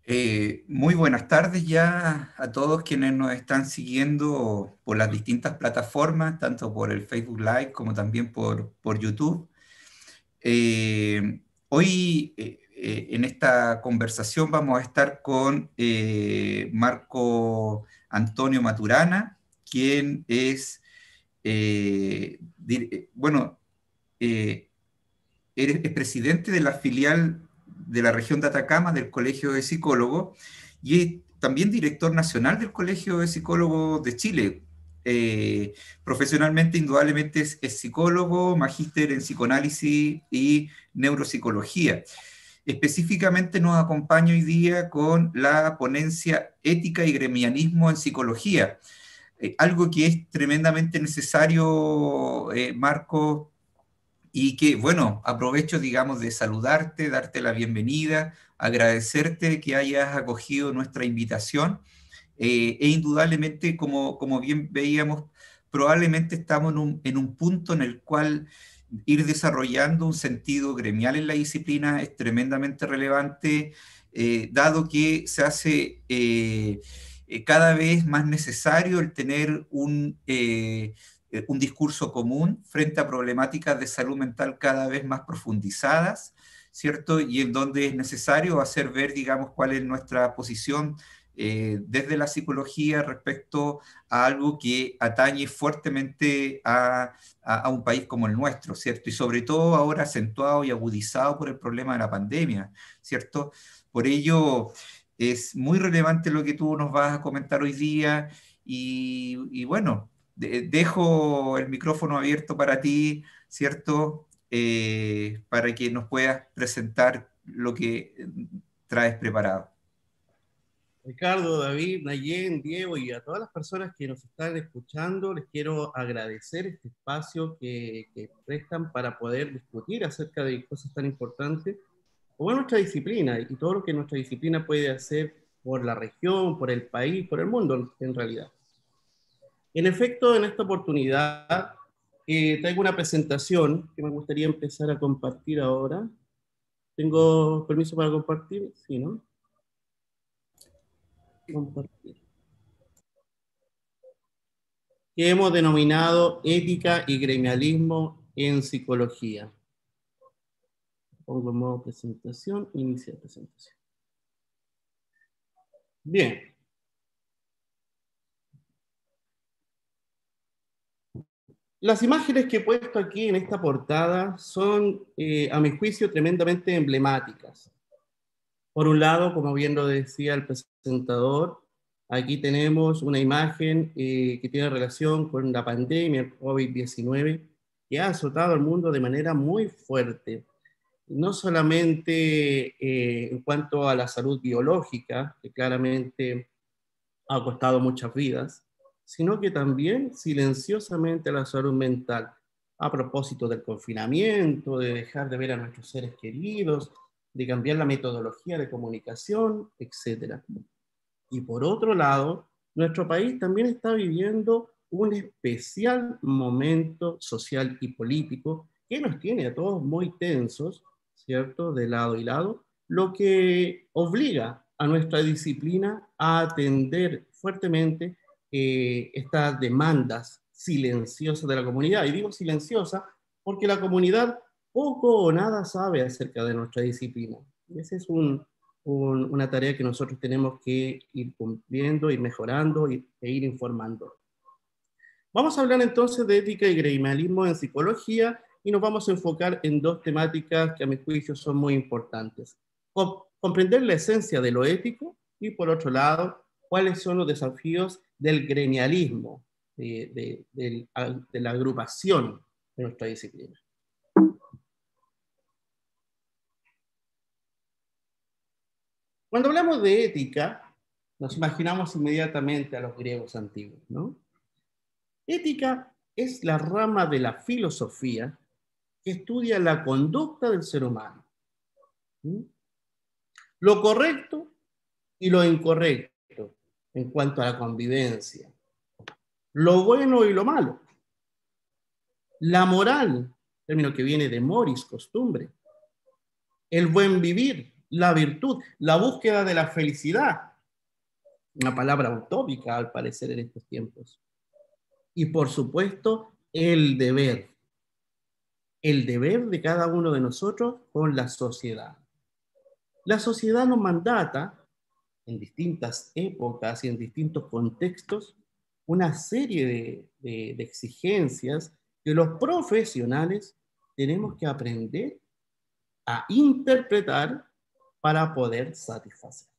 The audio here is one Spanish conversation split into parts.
Muy buenas tardes ya a todos quienes nos están siguiendo por las distintas plataformas, tanto por el Facebook Live como también por YouTube. Hoy en esta conversación vamos a estar con Marco Antonio Maturana, quien es, bueno, eh, es presidente de la filial de la región de Atacama del Colegio de Psicólogos y es también director nacional del Colegio de Psicólogos de Chile. Profesionalmente, indudablemente, es psicólogo, magíster en psicoanálisis y neuropsicología. Específicamente nos acompaña hoy día con la ponencia Ética y Gremialismo en Psicología, algo que es tremendamente necesario, Marco, y que, bueno, aprovecho, digamos, de saludarte, darte la bienvenida, agradecerte que hayas acogido nuestra invitación. E indudablemente, como bien veíamos, probablemente estamos en un punto en el cual ir desarrollando un sentido gremial en la disciplina es tremendamente relevante, dado que se hace cada vez más necesario el tener un discurso común frente a problemáticas de salud mental cada vez más profundizadas, ¿cierto? Y en donde es necesario hacer ver, digamos, cuál es nuestra posición desde la psicología respecto a algo que atañe fuertemente a un país como el nuestro, ¿cierto? Y sobre todo ahora acentuado y agudizado por el problema de la pandemia, ¿cierto? Por ello es muy relevante lo que tú nos vas a comentar hoy día y bueno, dejo el micrófono abierto para ti, ¿cierto? Para que nos puedas presentar lo que traes preparado. Ricardo, David, Nayen, Diego y a todas las personas que nos están escuchando, les quiero agradecer este espacio que prestan para poder discutir acerca de cosas tan importantes como nuestra disciplina y todo lo que nuestra disciplina puede hacer por la región, por el país, por el mundo en realidad. En efecto, en esta oportunidad traigo una presentación que me gustaría empezar a compartir ahora. ¿Tengo permiso para compartir? Sí, ¿no? Compartir. Que hemos denominado ética y gremialismo en psicología. Pongo en modo presentación, iniciar presentación. Bien. Las imágenes que he puesto aquí en esta portada son, a mi juicio, tremendamente emblemáticas. Por un lado, como bien lo decía el presentador, aquí tenemos una imagen que tiene relación con la pandemia, el COVID-19, que ha azotado al mundo de manera muy fuerte. No solamente en cuanto a la salud biológica, que claramente ha costado muchas vidas, sino que también silenciosamente a la salud mental, a propósito del confinamiento, de dejar de ver a nuestros seres queridos, de cambiar la metodología de comunicación, etc. Y por otro lado, nuestro país también está viviendo un especial momento social y político que nos tiene a todos muy tensos, ¿cierto? De lado y lado, lo que obliga a nuestra disciplina a atender fuertemente estas demandas silenciosas de la comunidad. Y digo silenciosa porque la comunidad poco o nada sabe acerca de nuestra disciplina. Ese es una tarea que nosotros tenemos que ir cumpliendo, ir mejorando e ir informando. Vamos a hablar entonces de ética y gremialismo en psicología y nos vamos a enfocar en dos temáticas que a mi juicio son muy importantes. Comprender la esencia de lo ético y por otro lado, cuáles son los desafíos del gremialismo, de la agrupación de nuestra disciplina. Cuando hablamos de ética, nos imaginamos inmediatamente a los griegos antiguos, ¿no? Ética es la rama de la filosofía que estudia la conducta del ser humano. ¿Sí? Lo correcto y lo incorrecto en cuanto a la convivencia. Lo bueno y lo malo. La moral, término que viene de moris, costumbre. El buen vivir, la virtud, la búsqueda de la felicidad. Una palabra utópica al parecer en estos tiempos. Y por supuesto, el deber de cada uno de nosotros con la sociedad. La sociedad nos mandata, en distintas épocas y en distintos contextos, una serie de exigencias que los profesionales tenemos que aprender a interpretar para poder satisfacer.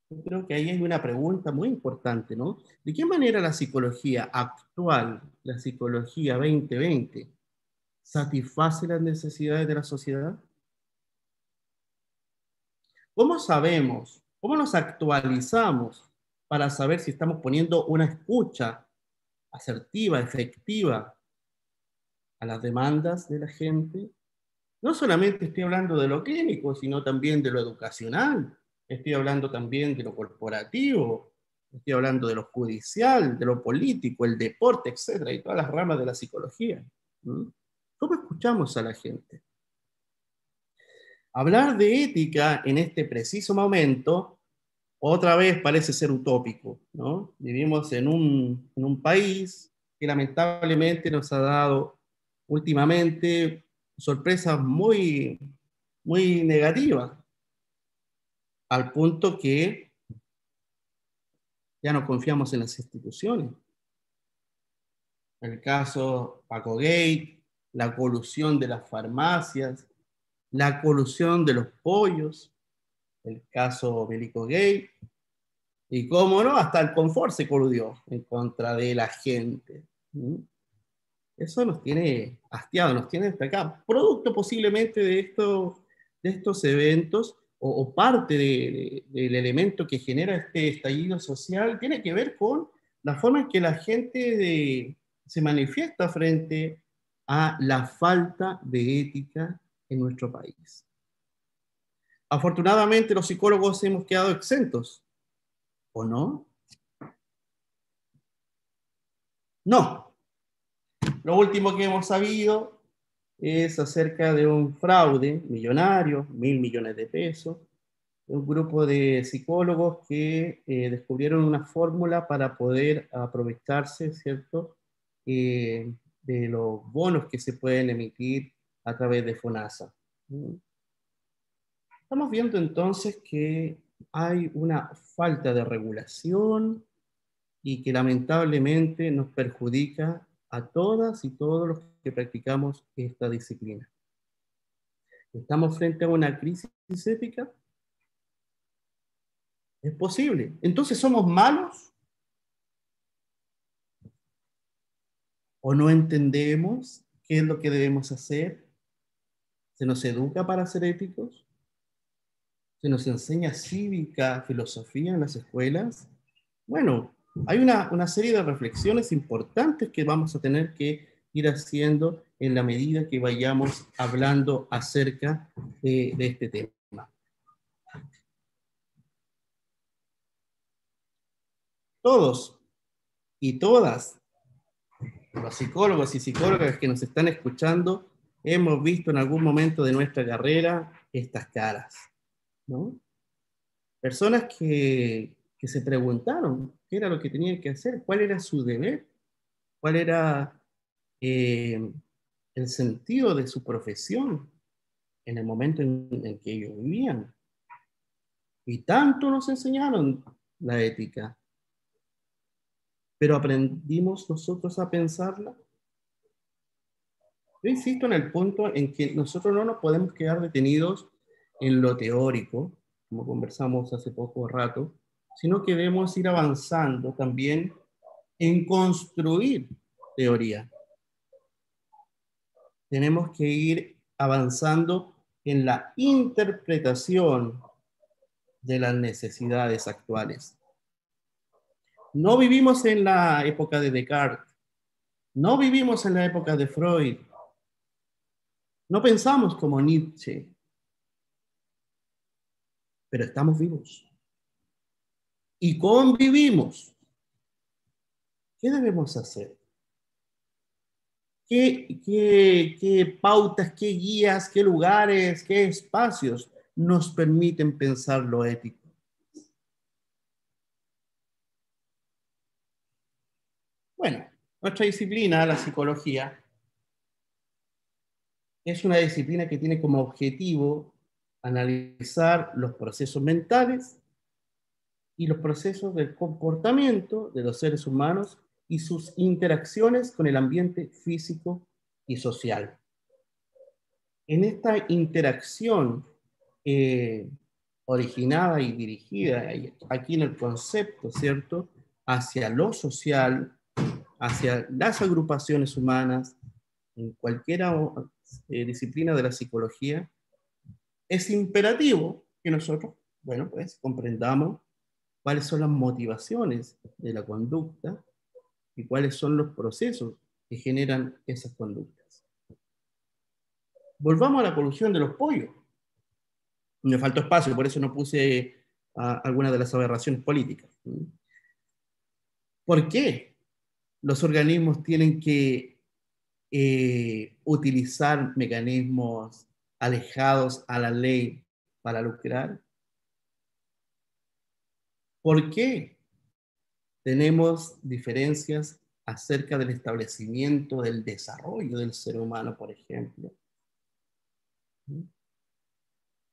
Yo creo que ahí hay una pregunta muy importante, ¿no? ¿De qué manera la psicología actual, la psicología 2020, satisface las necesidades de la sociedad? ¿Cómo sabemos, cómo nos actualizamos para saber si estamos poniendo una escucha asertiva, efectiva a las demandas de la gente? No solamente estoy hablando de lo clínico, sino también de lo educacional. Estoy hablando también de lo corporativo. Estoy hablando de lo judicial, de lo político, el deporte, etcétera, y todas las ramas de la psicología. ¿Cómo escuchamos a la gente? Hablar de ética en este preciso momento, otra vez parece ser utópico, ¿no? Vivimos en un país que lamentablemente nos ha dado últimamente sorpresas muy, muy negativas, al punto que ya no confiamos en las instituciones. El caso Paco Gate, la colusión de las farmacias, la colusión de los pollos, el caso Belico Gate, y cómo no, hasta el confort se coludió en contra de la gente. Eso nos tiene hastiado, nos tiene hasta acá, producto posiblemente de estos eventos, o parte del elemento que genera este estallido social, tiene que ver con la forma en que la gente se manifiesta frente a la falta de ética en nuestro país. Afortunadamente los psicólogos hemos quedado exentos, ¿o no? No. Lo último que hemos sabido es acerca de un fraude millonario, 1.000 millones de pesos, de un grupo de psicólogos que descubrieron una fórmula para poder aprovecharse, ¿cierto?, de los bonos que se pueden emitir a través de FONASA. Estamos viendo entonces que hay una falta de regulación y que lamentablemente nos perjudica a todas y todos los que practicamos esta disciplina. ¿Estamos frente a una crisis ética? ¿Es posible? ¿Entonces somos malos? ¿O no entendemos qué es lo que debemos hacer? ¿Se nos educa para ser éticos? ¿Se nos enseña cívica, filosofía en las escuelas? Bueno, hay una serie de reflexiones importantes que vamos a tener que ir haciendo en la medida que vayamos hablando acerca de este tema. Todos y todas los psicólogos y psicólogas que nos están escuchando hemos visto en algún momento de nuestra carrera estas caras, ¿no? Personas que se preguntaron qué era lo que tenían que hacer, cuál era su deber, cuál era el sentido de su profesión en el momento en que ellos vivían. Y tanto nos enseñaron la ética, pero aprendimos nosotros a pensarla. Yo insisto en el punto en que nosotros no nos podemos quedar detenidos en lo teórico, como conversamos hace poco rato, sino que debemos ir avanzando también en construir teoría. Tenemos que ir avanzando en la interpretación de las necesidades actuales. No vivimos en la época de Descartes, no vivimos en la época de Freud, no pensamos como Nietzsche, pero estamos vivos y convivimos. ¿Qué debemos hacer? qué pautas, qué guías, qué lugares, qué espacios nos permiten pensar lo ético? Bueno, nuestra disciplina, la psicología, es una disciplina que tiene como objetivo analizar los procesos mentales y los procesos del comportamiento de los seres humanos y sus interacciones con el ambiente físico y social. En esta interacción originada y dirigida aquí en el concepto, ¿cierto?, hacia lo social, hacia las agrupaciones humanas, en cualquier disciplina de la psicología, es imperativo que nosotros, bueno, pues comprendamos cuáles son las motivaciones de la conducta y cuáles son los procesos que generan esas conductas. Volvamos a la colusión de los pollos. Me faltó espacio, por eso no puse algunas de las aberraciones políticas. ¿Por qué los organismos tienen que utilizar mecanismos alejados a la ley para lucrar? ¿Por qué tenemos diferencias acerca del establecimiento del desarrollo del ser humano, por ejemplo?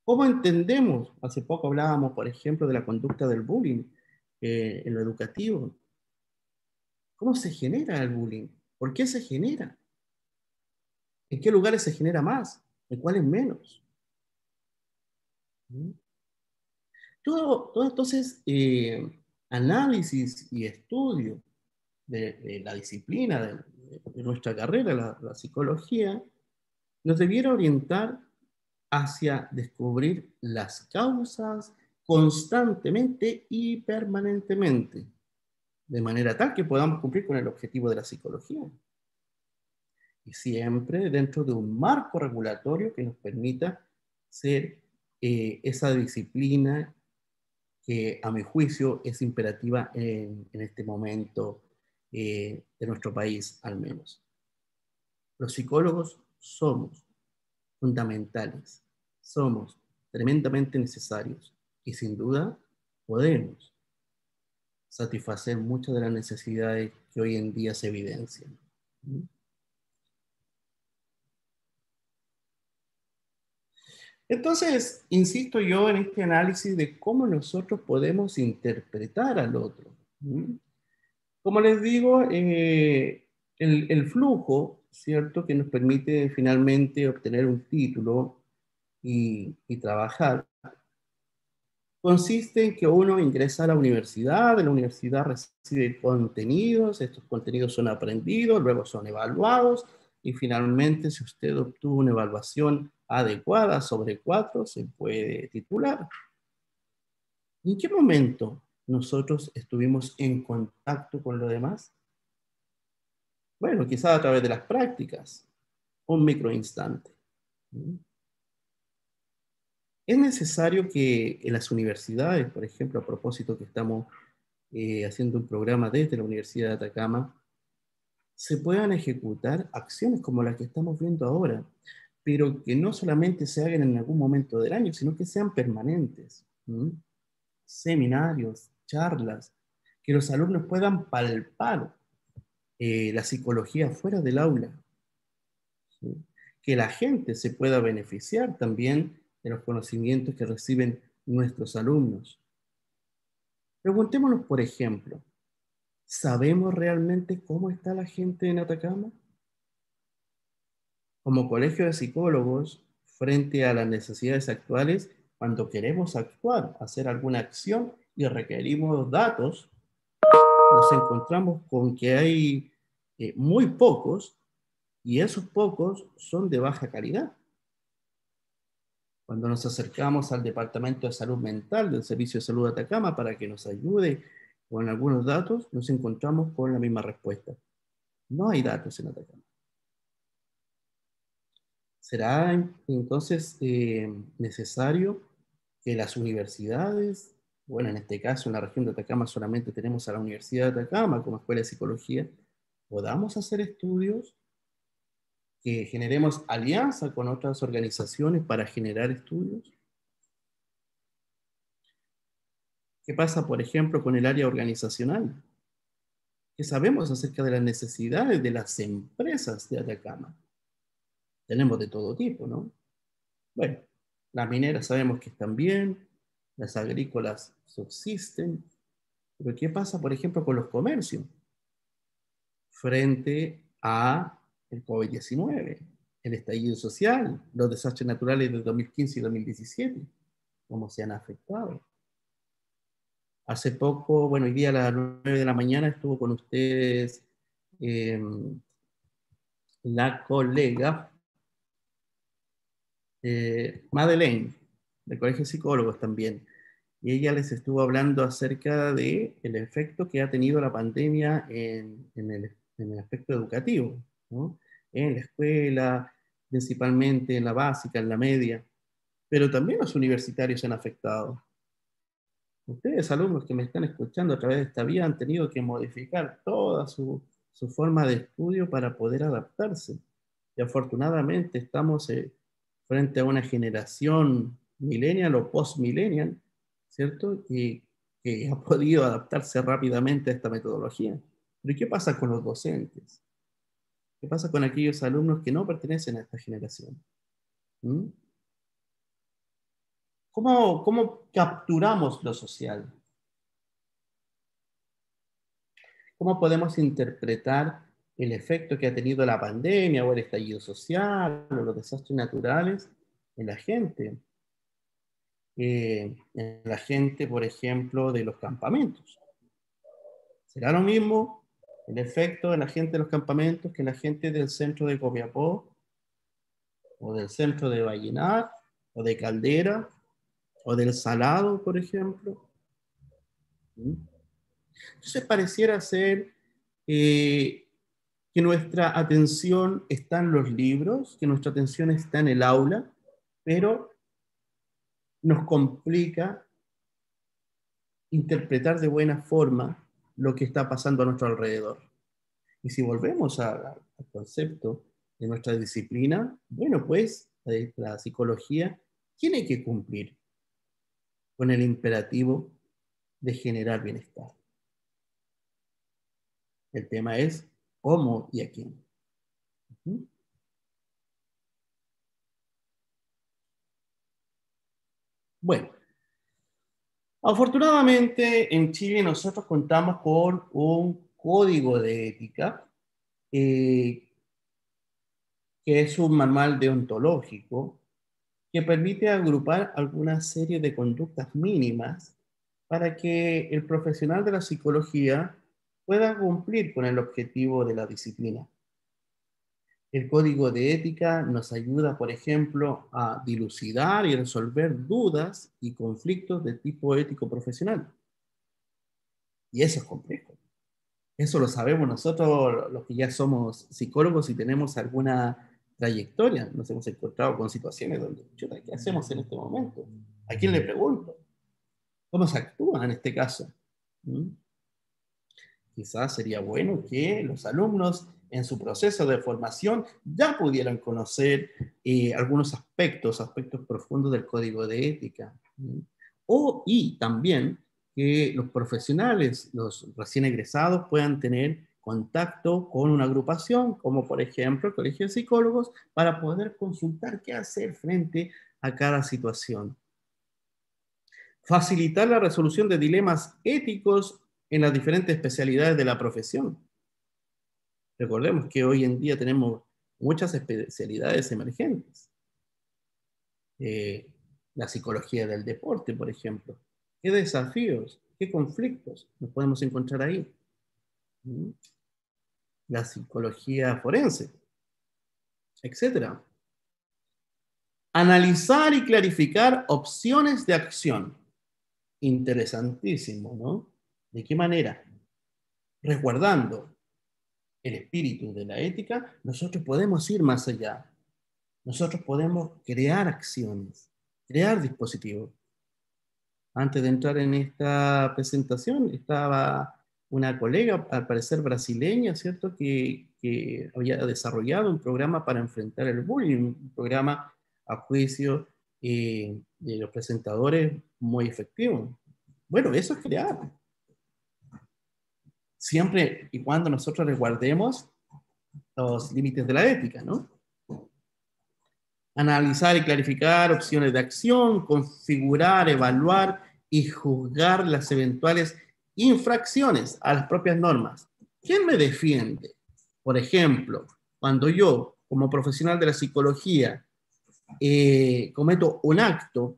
¿Cómo entendemos? Hace poco hablábamos, por ejemplo, de la conducta del bullying en lo educativo. ¿Cómo se genera el bullying? ¿Por qué se genera? ¿En qué lugares se genera más? ¿En cuáles menos? Todo entonces, análisis y estudio de la disciplina de nuestra carrera, la psicología, nos debiera orientar hacia descubrir las causas constantemente y permanentemente, de manera tal que podamos cumplir con el objetivo de la psicología. Y siempre dentro de un marco regulatorio que nos permita ser esa disciplina que a mi juicio es imperativa en este momento de nuestro país al menos. Los psicólogos somos fundamentales, somos tremendamente necesarios y sin duda podemos satisfacer muchas de las necesidades que hoy en día se evidencian. Entonces, insisto yo en este análisis de cómo nosotros podemos interpretar al otro. Como les digo, el flujo, ¿cierto?, que nos permite finalmente obtener un título y trabajar, consiste en que uno ingresa a la universidad, de la universidad recibe contenidos, estos contenidos son aprendidos, luego son evaluados, y finalmente, si usted obtuvo una evaluación adecuada sobre 4, se puede titular. ¿En qué momento nosotros estuvimos en contacto con lo demás? Bueno, quizás a través de las prácticas, un microinstante. Es necesario que en las universidades, por ejemplo, a propósito que estamos haciendo un programa desde la Universidad de Atacama, se puedan ejecutar acciones como las que estamos viendo ahora, pero que no solamente se hagan en algún momento del año, sino que sean permanentes. Seminarios, charlas, que los alumnos puedan palpar la psicología fuera del aula, ¿sí? Que la gente se pueda beneficiar también de los conocimientos que reciben nuestros alumnos. Preguntémonos, por ejemplo, ¿sabemos realmente cómo está la gente en Atacama? Como colegio de psicólogos, frente a las necesidades actuales, cuando queremos actuar, hacer alguna acción y requerimos datos, nos encontramos con que hay muy pocos y esos pocos son de baja calidad. Cuando nos acercamos al Departamento de Salud Mental del Servicio de Salud de Atacama para que nos ayude con algunos datos, nos encontramos con la misma respuesta. No hay datos en Atacama. ¿Será entonces necesario que las universidades, bueno, en este caso en la región de Atacama solamente tenemos a la Universidad de Atacama como escuela de psicología, podamos hacer estudios que generemos alianza con otras organizaciones para generar estudios. ¿Qué pasa, por ejemplo, con el área organizacional? ¿Qué sabemos acerca de las necesidades de las empresas de Atacama? Tenemos de todo tipo, ¿no? Bueno, las mineras sabemos que están bien, las agrícolas subsisten, pero ¿qué pasa, por ejemplo, con los comercios frente a el COVID-19, el estallido social, los desastres naturales de 2015 y 2017, cómo se han afectado? Hace poco, bueno, hoy día a las 9 de la mañana estuvo con ustedes eh, la colega Madeleine, del Colegio de Psicólogos también, y ella les estuvo hablando acerca de el efecto que ha tenido la pandemia en el aspecto educativo, ¿no? En la escuela, principalmente en la básica, en la media, pero también los universitarios se han afectado. Ustedes, alumnos que me están escuchando a través de esta vía, han tenido que modificar toda su forma de estudio para poder adaptarse. Y afortunadamente estamos frente a una generación millennial o post-millennial, ¿cierto? Que ha podido adaptarse rápidamente a esta metodología. Pero ¿qué pasa con los docentes? ¿Qué pasa con aquellos alumnos que no pertenecen a esta generación? ¿Mm? ¿Cómo capturamos lo social? ¿Cómo podemos interpretar el efecto que ha tenido la pandemia o el estallido social o los desastres naturales en la gente? En la gente, por ejemplo, de los campamentos. ¿Será lo mismo el efecto en la gente de los campamentos que en la gente del centro de Copiapó o del centro de Vallenar o de Caldera o del Salado, por ejemplo? Entonces pareciera ser que nuestra atención está en los libros, que nuestra atención está en el aula, pero nos complica interpretar de buena forma lo que está pasando a nuestro alrededor. Y si volvemos al concepto de nuestra disciplina, bueno, pues la psicología tiene que cumplir con el imperativo de generar bienestar. El tema es cómo y a quién. Bueno, afortunadamente en Chile nosotros contamos con un código de ética que es un manual deontológico que permite agrupar alguna serie de conductas mínimas para que el profesional de la psicología pueda cumplir con el objetivo de la disciplina. El código de ética nos ayuda, por ejemplo, a dilucidar y resolver dudas y conflictos de tipo ético profesional. Y eso es complejo. Eso lo sabemos nosotros, los que ya somos psicólogos y tenemos alguna trayectoria. Nos hemos encontrado con situaciones donde, chuta, ¿qué hacemos en este momento? ¿A quién le pregunto? ¿Cómo se actúa en este caso? Quizás sería bueno que los alumnos en su proceso de formación ya pudieran conocer algunos aspectos profundos del código de ética. Y también que los profesionales, los recién egresados, puedan tener contacto con una agrupación, como por ejemplo el Colegio de Psicólogos, para poder consultar qué hacer frente a cada situación. Facilitar la resolución de dilemas éticos en las diferentes especialidades de la profesión. Recordemos que hoy en día tenemos muchas especialidades emergentes. La psicología del deporte, por ejemplo. ¿Qué desafíos, qué conflictos nos podemos encontrar ahí? La psicología forense, etcétera. Analizar y clarificar opciones de acción. Interesantísimo, ¿no? ¿De qué manera? Resguardando el espíritu de la ética, nosotros podemos ir más allá. Nosotros podemos crear acciones, crear dispositivos. Antes de entrar en esta presentación, estaba una colega, al parecer brasileña, ¿cierto?, que había desarrollado un programa para enfrentar el bullying, un programa a juicio de los presentadores muy efectivo. Bueno, eso es crear. Siempre y cuando nosotros resguardemos los límites de la ética, ¿no? Analizar y clarificar opciones de acción, configurar, evaluar y juzgar las eventuales infracciones a las propias normas. ¿Quién me defiende? Por ejemplo, cuando yo, como profesional de la psicología, cometo un acto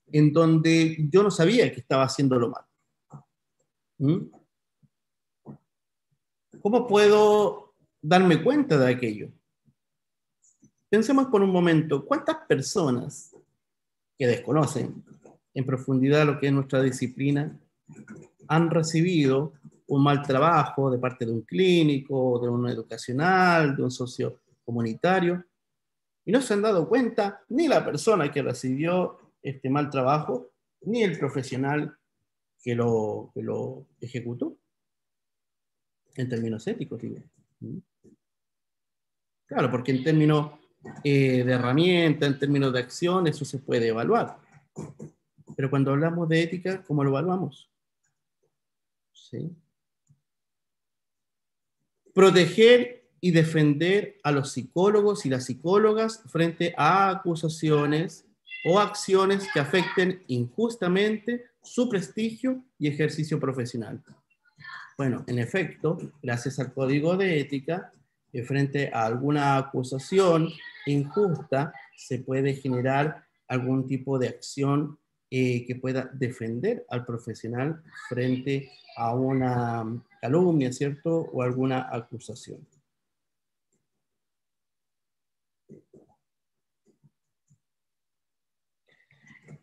en donde yo no sabía que estaba haciéndolo mal. ¿Mm? ¿Cómo puedo darme cuenta de aquello? Pensemos por un momento, ¿cuántas personas que desconocen en profundidad lo que es nuestra disciplina han recibido un mal trabajo de parte de un clínico, de un educacional, de un socio comunitario, y no se han dado cuenta ni la persona que recibió este mal trabajo, ni el profesional que lo ejecutó, en términos éticos, digo. Claro, porque en términos de herramienta, en términos de acción, eso se puede evaluar. Pero cuando hablamos de ética, ¿cómo lo evaluamos? ¿Sí? Proteger y defender a los psicólogos y las psicólogas frente a acusaciones o acciones que afecten injustamente su prestigio y ejercicio profesional. Bueno, en efecto, gracias al código de ética, frente a alguna acusación injusta, se puede generar algún tipo de acción que pueda defender al profesional frente a una calumnia, ¿cierto? O alguna acusación.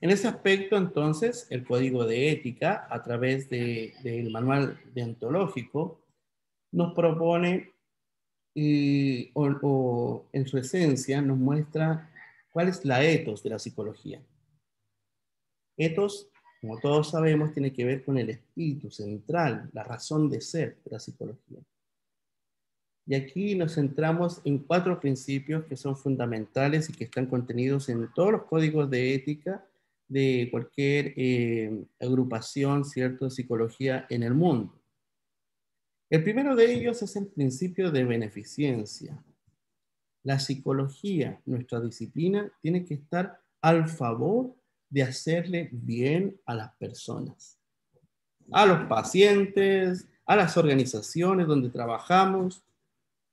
En ese aspecto, entonces, el código de ética, a través del manual deontológico, nos propone o en su esencia nos muestra cuál es la ethos de la psicología. Ethos, como todos sabemos, tiene que ver con el espíritu central, la razón de ser de la psicología. Y aquí nos centramos en 4 principios que son fundamentales y que están contenidos en todos los códigos de ética de cualquier agrupación, ¿cierto?, de psicología en el mundo. El primero de ellos es el principio de beneficencia. La psicología, nuestra disciplina, tiene que estar al favor de hacerle bien a las personas, a los pacientes, a las organizaciones donde trabajamos,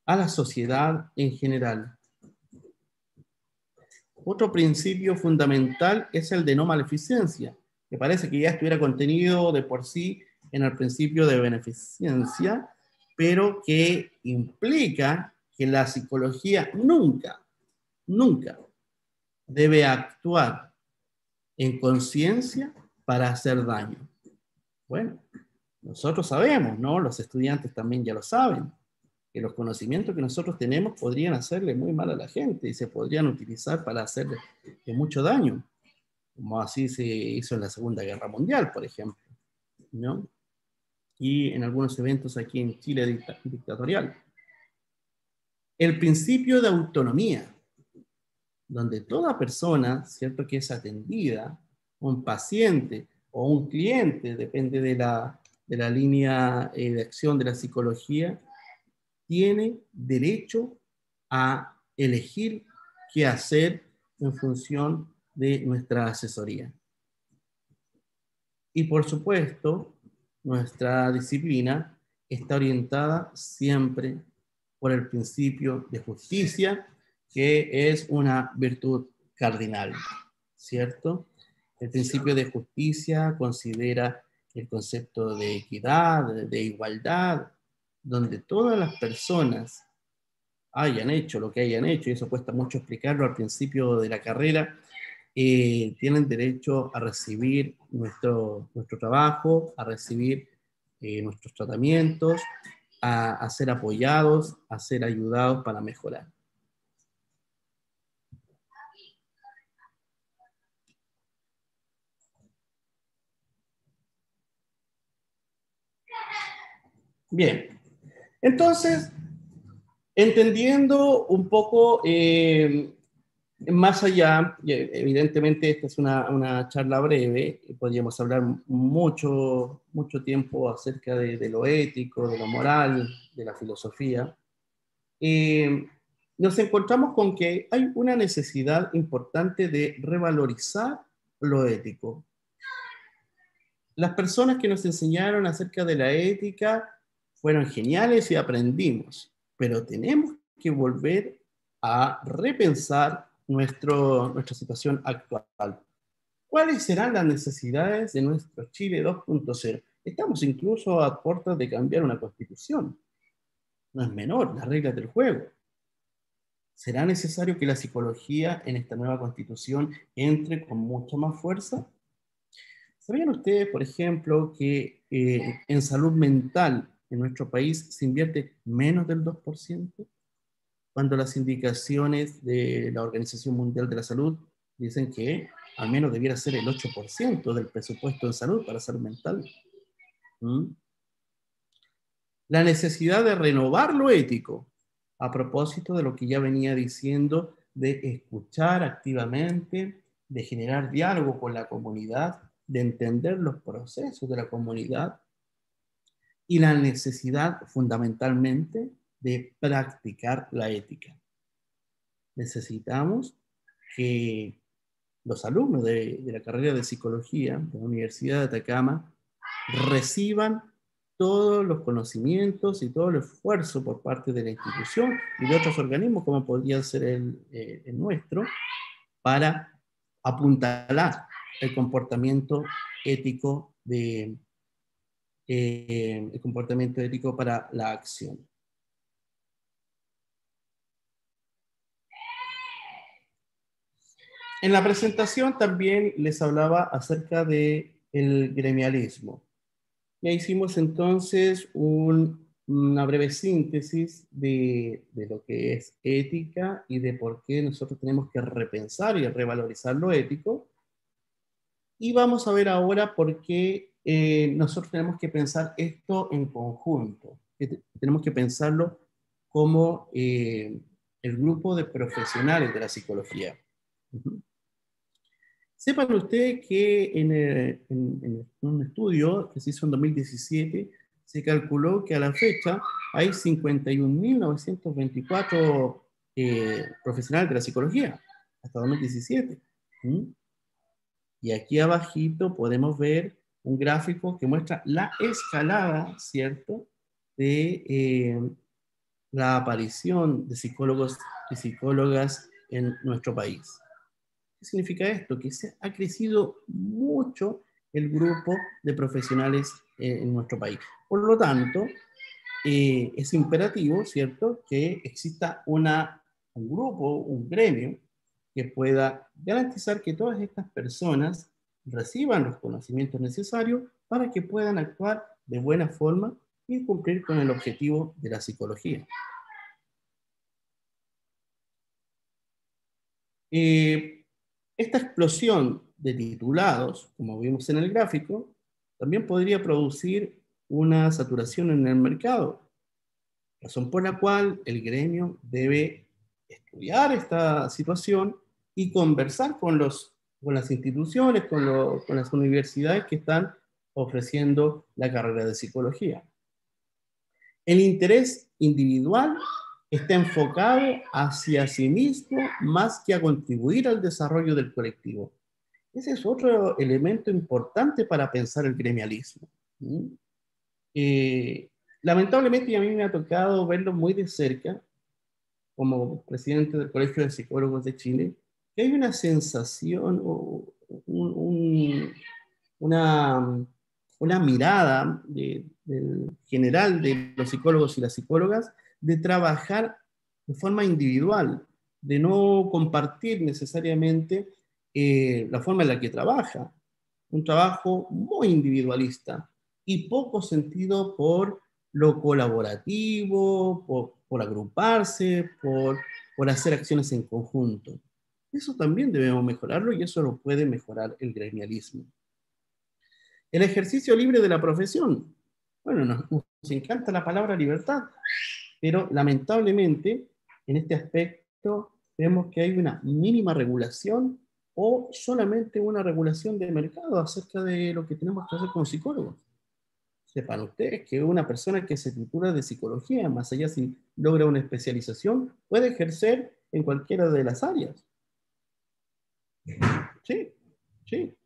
a la sociedad en general. Otro principio fundamental es el de no maleficencia, que parece que ya estuviera contenido de por sí en el principio de beneficencia, pero que implica que la psicología nunca debe actuar en conciencia para hacer daño. Bueno, nosotros sabemos, ¿no? Los estudiantes también ya lo saben, que los conocimientos que nosotros tenemos podrían hacerle muy mal a la gente y se podrían utilizar para hacerle mucho daño, como así se hizo en la Segunda Guerra Mundial, por ejemplo, ¿no? Y en algunos eventos aquí en Chile dictatorial. El principio de autonomía, donde toda persona, ¿cierto?, que es atendida, un paciente o un cliente, depende de la línea de acción de la psicología, tiene derecho a elegir qué hacer en función de nuestra asesoría. Y por supuesto, nuestra disciplina está orientada siempre por el principio de justicia, que es una virtud cardinal, ¿cierto? El principio de justicia considera el concepto de equidad, de igualdad, donde todas las personas hayan hecho lo que hayan hecho, y eso cuesta mucho explicarlo al principio de la carrera, tienen derecho a recibir nuestro trabajo, a recibir nuestros tratamientos, a ser apoyados, a ser ayudados para mejorar. Bien, entonces, entendiendo un poco más allá, evidentemente esta es una charla breve, podríamos hablar mucho tiempo acerca de lo ético, de lo moral, de la filosofía. Nos encontramos con que hay una necesidad importante de revalorizar lo ético. Las personas que nos enseñaron acerca de la ética fueron geniales y aprendimos, pero tenemos que volver a repensar nuestra situación actual. ¿Cuáles serán las necesidades de nuestro Chile 2.0? Estamos incluso a puertas de cambiar una constitución. No es menor, las reglas del juego. ¿Será necesario que la psicología en esta nueva constitución entre con mucha más fuerza? ¿Sabían ustedes, por ejemplo, que en salud mental en nuestro país se invierte menos del 2%? Cuando las indicaciones de la Organización Mundial de la Salud dicen que al menos debiera ser el 8% del presupuesto en salud para salud mental. ¿Mm? La necesidad de renovar lo ético, a propósito de lo que ya venía diciendo, de escuchar activamente, de generar diálogo con la comunidad, de entender los procesos de la comunidad, y la necesidad fundamentalmente de practicar la ética. Necesitamos que los alumnos de la carrera de psicología de la Universidad de Atacama reciban todos los conocimientos y todo el esfuerzo por parte de la institución y de otros organismos, como podría ser el nuestro, para apuntalar el comportamiento ético el comportamiento ético para la acción. En la presentación también les hablaba acerca del gremialismo. Ya hicimos entonces una breve síntesis de lo que es ética y de por qué nosotros tenemos que repensar y revalorizar lo ético. Y vamos a ver ahora por qué nosotros tenemos que pensar esto en conjunto. Tenemos que pensarlo como el grupo de profesionales de la psicología. Sepan ustedes que en un estudio que se hizo en 2017, se calculó que a la fecha hay 51.924 profesionales de la psicología, hasta 2017. Y aquí abajito podemos ver un gráfico que muestra la escalada, ¿cierto?, de la aparición de psicólogos y psicólogas en nuestro país. ¿Qué significa esto? Que se ha crecido mucho el grupo de profesionales en nuestro país. Por lo tanto, es imperativo, ¿cierto?, que exista un grupo, un gremio, que pueda garantizar que todas estas personas reciban los conocimientos necesarios para que puedan actuar de buena forma y cumplir con el objetivo de la psicología. Esta explosión de titulados, como vimos en el gráfico, también podría producir una saturación en el mercado, razón por la cual el gremio debe estudiar esta situación y conversar con las instituciones, con las universidades que están ofreciendo la carrera de psicología. El interés individual está enfocado hacia sí mismo más que a contribuir al desarrollo del colectivo. Ese es otro elemento importante para pensar el gremialismo. Lamentablemente, y a mí me ha tocado verlo muy de cerca, como presidente del Colegio de Psicólogos de Chile, que hay una sensación o una mirada general de los psicólogos y las psicólogas de trabajar de forma individual, de no compartir necesariamente la forma en la que trabaja. Un trabajo muy individualista y poco sentido por lo colaborativo, por agruparse, por hacer acciones en conjunto. Eso también debemos mejorarlo y eso lo puede mejorar el gremialismo. El ejercicio libre de la profesión. Bueno, encanta la palabra libertad, pero lamentablemente en este aspecto vemos que hay una mínima regulación o solamente una regulación de mercado acerca de lo que tenemos que hacer como psicólogos. Sepan ustedes que una persona que se titula de psicología, más allá si logra una especialización, puede ejercer en cualquiera de las áreas. Sí, sí.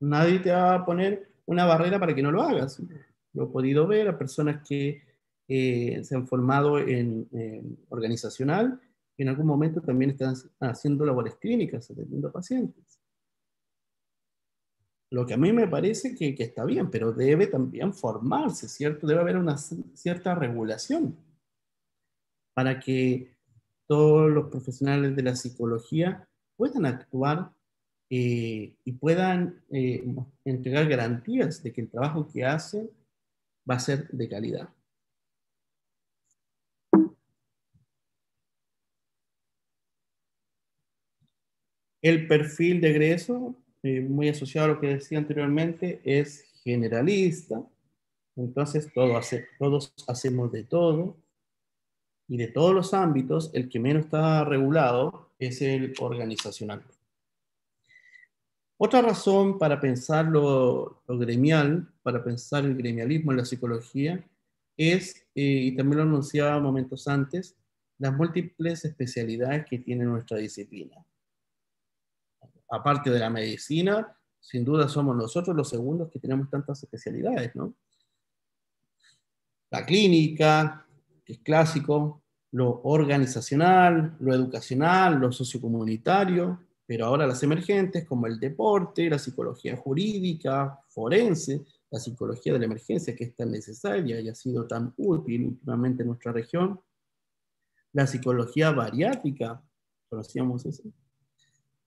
Nadie te va a poner una barrera para que no lo hagas. Lo he podido ver a personas que se han formado en organizacional, que en algún momento también están haciendo labores clínicas, atendiendo a pacientes. Lo que a mí me parece que está bien, pero debe también formarse, ¿cierto? Debe haber una cierta regulación para que todos los profesionales de la psicología puedan actuar y puedan entregar garantías de que el trabajo que hacen va a ser de calidad. El perfil de egreso, muy asociado a lo que decía anteriormente, es generalista. Entonces, todos hacemos de todo. Y de todos los ámbitos, el que menos está regulado es el organizacional. Otra razón para pensar lo gremial, para pensar el gremialismo en la psicología, es, y también lo anunciaba momentos antes, las múltiples especialidades que tiene nuestra disciplina. Aparte de la medicina, sin duda somos nosotros los segundos que tenemos tantas especialidades, ¿no? La clínica, que es clásico, lo organizacional, lo educacional, lo sociocomunitario, pero ahora las emergentes como el deporte, la psicología jurídica, forense, la psicología de la emergencia que es tan necesaria y ha sido tan útil últimamente en nuestra región, la psicología bariátrica, conocíamos eso,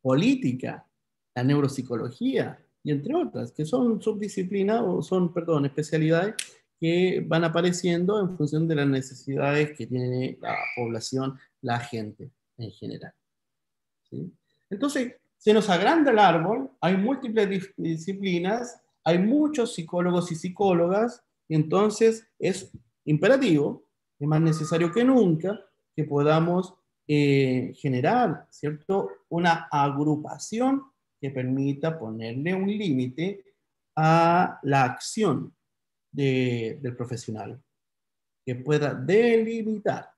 política, la neuropsicología, y entre otras, que son subdisciplinas o son, perdón, especialidades que van apareciendo en función de las necesidades que tiene la población, la gente en general. ¿Sí? Entonces, se nos agranda el árbol, hay múltiples disciplinas, hay muchos psicólogos y psicólogas, y entonces es imperativo, es más necesario que nunca, que podamos generar, ¿cierto?, una agrupación que permita ponerle un límite a la acción del profesional, que pueda delimitar,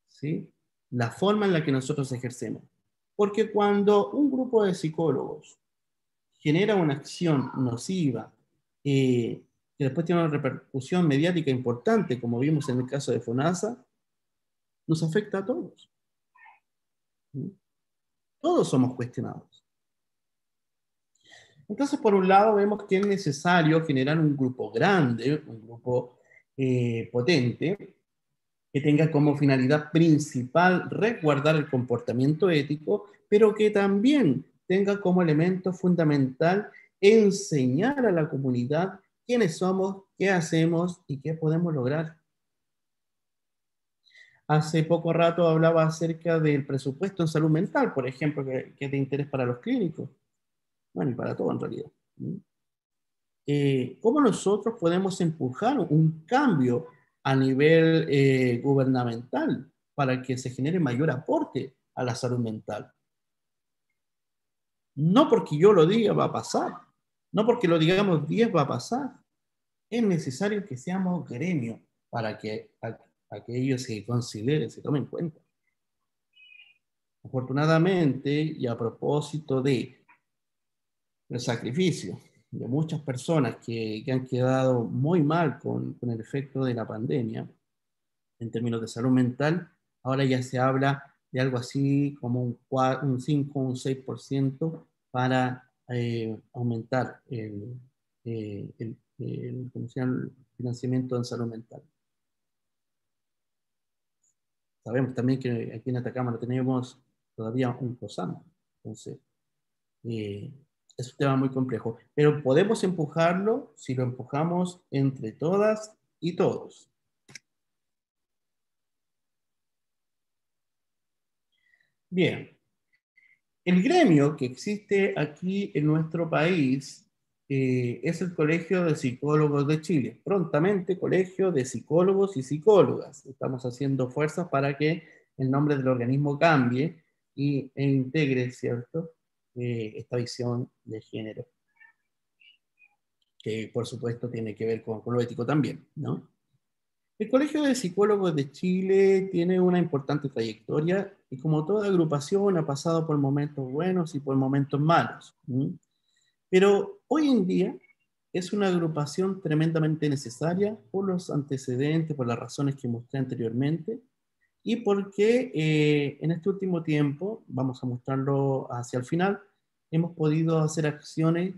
¿sí?, la forma en la que nosotros ejercemos. Porque cuando un grupo de psicólogos genera una acción nociva, que después tiene una repercusión mediática importante, como vimos en el caso de FONASA, nos afecta a todos. Todos somos cuestionados. Entonces, por un lado, vemos que es necesario generar un grupo grande, un grupo potente, que tenga como finalidad principal resguardar el comportamiento ético, pero que también tenga como elemento fundamental enseñar a la comunidad quiénes somos, qué hacemos y qué podemos lograr. Hace poco rato hablaba acerca del presupuesto en salud mental, por ejemplo, que es de interés para los clínicos, bueno, y para todo en realidad. ¿Cómo nosotros podemos empujar un cambio a nivel gubernamental para que se genere mayor aporte a la salud mental? No porque yo lo diga va a pasar, no porque lo digamos 10 va a pasar. Es necesario que seamos gremio para que aquello se considere, se tome en cuenta. Afortunadamente, y a propósito de el sacrificio de muchas personas que han quedado muy mal con el efecto de la pandemia en términos de salud mental, ahora ya se habla de algo así como un 5 o un 6% para aumentar ¿cómo se llama?, el financiamiento en salud mental. Sabemos también que aquí en Atacama no tenemos todavía un COSAM, entonces es un tema muy complejo, pero podemos empujarlo si lo empujamos entre todas y todos. Bien, el gremio que existe aquí en nuestro país es el Colegio de Psicólogos de Chile. Prontamente, Colegio de Psicólogos y Psicólogas. Estamos haciendo fuerzas para que el nombre del organismo cambie e integre, ¿cierto?, esta visión de género, que por supuesto tiene que ver con lo ético también, ¿no? El Colegio de Psicólogos de Chile tiene una importante trayectoria y como toda agrupación ha pasado por momentos buenos y por momentos malos. Pero hoy en día es una agrupación tremendamente necesaria por los antecedentes, por las razones que mostré anteriormente y porque en este último tiempo, vamos a mostrarlo hacia el final, hemos podido hacer acciones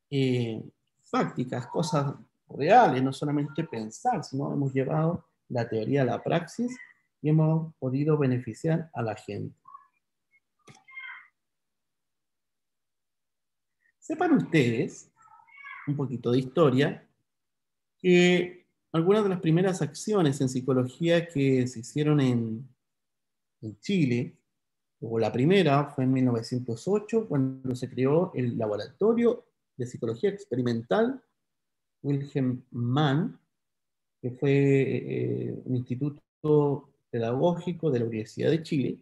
eh, fácticas, cosas reales, no solamente pensar, sino hemos llevado la teoría a la praxis y hemos podido beneficiar a la gente. Sepan ustedes, un poquito de historia, que algunas de las primeras acciones en psicología que se hicieron en Chile, o la primera fue en 1908, cuando se creó el Laboratorio de Psicología Experimental Wilhelm Mann, que fue un instituto pedagógico de la Universidad de Chile,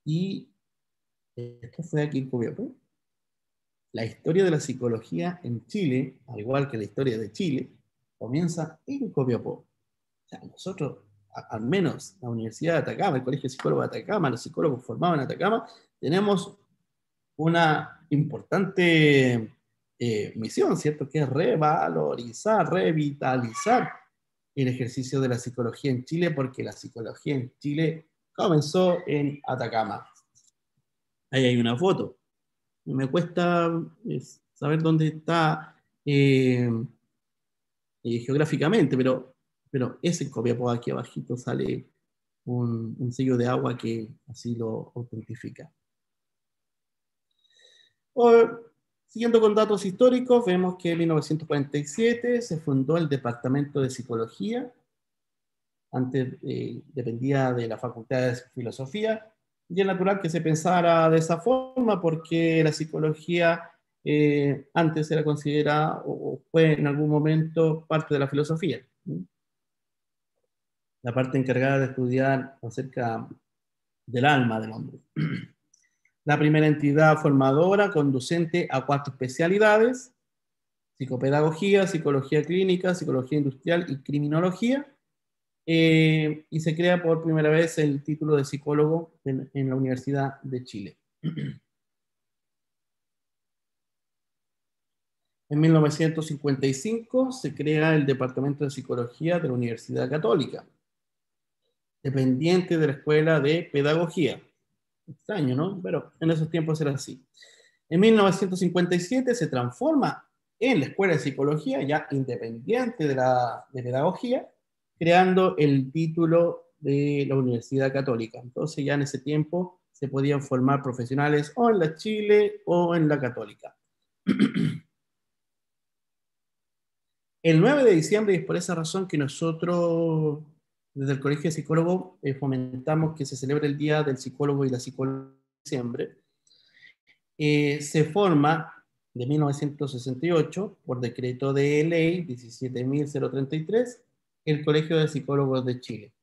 y esto fue aquí en Copiapó. La historia de la psicología en Chile, al igual que la historia de Chile, comienza en Copiapó. O sea, nosotros, al menos la Universidad de Atacama, el Colegio de Psicólogos de Atacama, los psicólogos formados en Atacama, tenemos una importante misión, ¿cierto? Que es revalorizar, revitalizar el ejercicio de la psicología en Chile, porque la psicología en Chile comenzó en Atacama. Ahí hay una foto. Me cuesta saber dónde está geográficamente, pero es en Copiapó. Aquí abajito sale un sello de agua que así lo autentifica. Siguiendo con datos históricos, vemos que en 1947 se fundó el Departamento de Psicología. Antes dependía de la Facultad de Filosofía, y es natural que se pensara de esa forma porque la psicología antes era considerada o fue en algún momento parte de la filosofía. La parte encargada de estudiar acerca del alma del hombre. La primera entidad formadora conducente a 4 especialidades: psicopedagogía, psicología clínica, psicología industrial y criminología. Y se crea por primera vez el título de psicólogo en la Universidad de Chile. En 1955 se crea el Departamento de Psicología de la Universidad Católica, dependiente de la Escuela de Pedagogía. Extraño, ¿no? Pero en esos tiempos era así. En 1957 se transforma en la Escuela de Psicología, ya independiente de Pedagogía, creando el título de la Universidad Católica. Entonces ya en ese tiempo se podían formar profesionales o en la Chile o en la Católica. El 9 de diciembre, y es por esa razón que nosotros desde el Colegio de Psicólogos fomentamos que se celebre el Día del Psicólogo y la Psicóloga de diciembre, se forma de 1968 por decreto de ley 17.033 el Colegio de Psicólogos de Chile.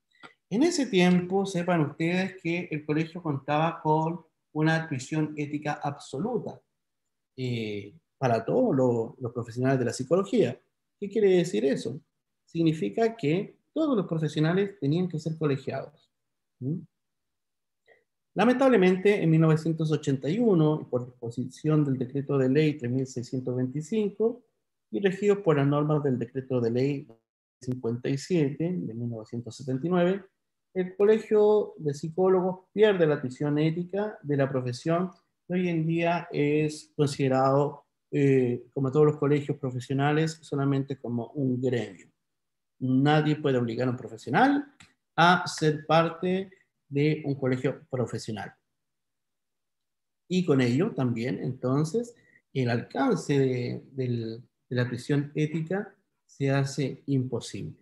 En ese tiempo, sepan ustedes que el colegio contaba con una tuición ética absoluta para todos los profesionales de la psicología. ¿Qué quiere decir eso? Significa que todos los profesionales tenían que ser colegiados. Lamentablemente, en 1981, por disposición del decreto de ley 3625 y regido por las normas del decreto de ley 57 de 1979, el Colegio de Psicólogos pierde la tuición ética de la profesión y hoy en día es considerado, como todos los colegios profesionales, solamente como un gremio. Nadie puede obligar a un profesional a ser parte de un colegio profesional. Y con ello también, entonces, el alcance de la prisión ética se hace imposible.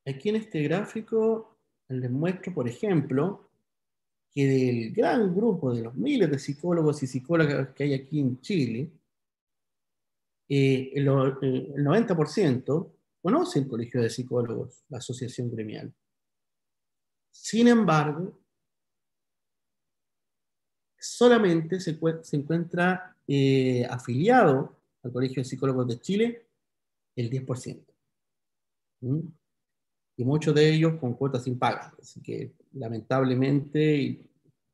Aquí en este gráfico les muestro, por ejemplo, que del gran grupo de los miles de psicólogos y psicólogas que hay aquí en Chile, el 90% conoce el Colegio de Psicólogos, la asociación gremial. Sin embargo, solamente se encuentra afiliado al Colegio de Psicólogos de Chile el 10%. ¿Mm? Y muchos de ellos con cuotas sin paga. Así que lamentablemente,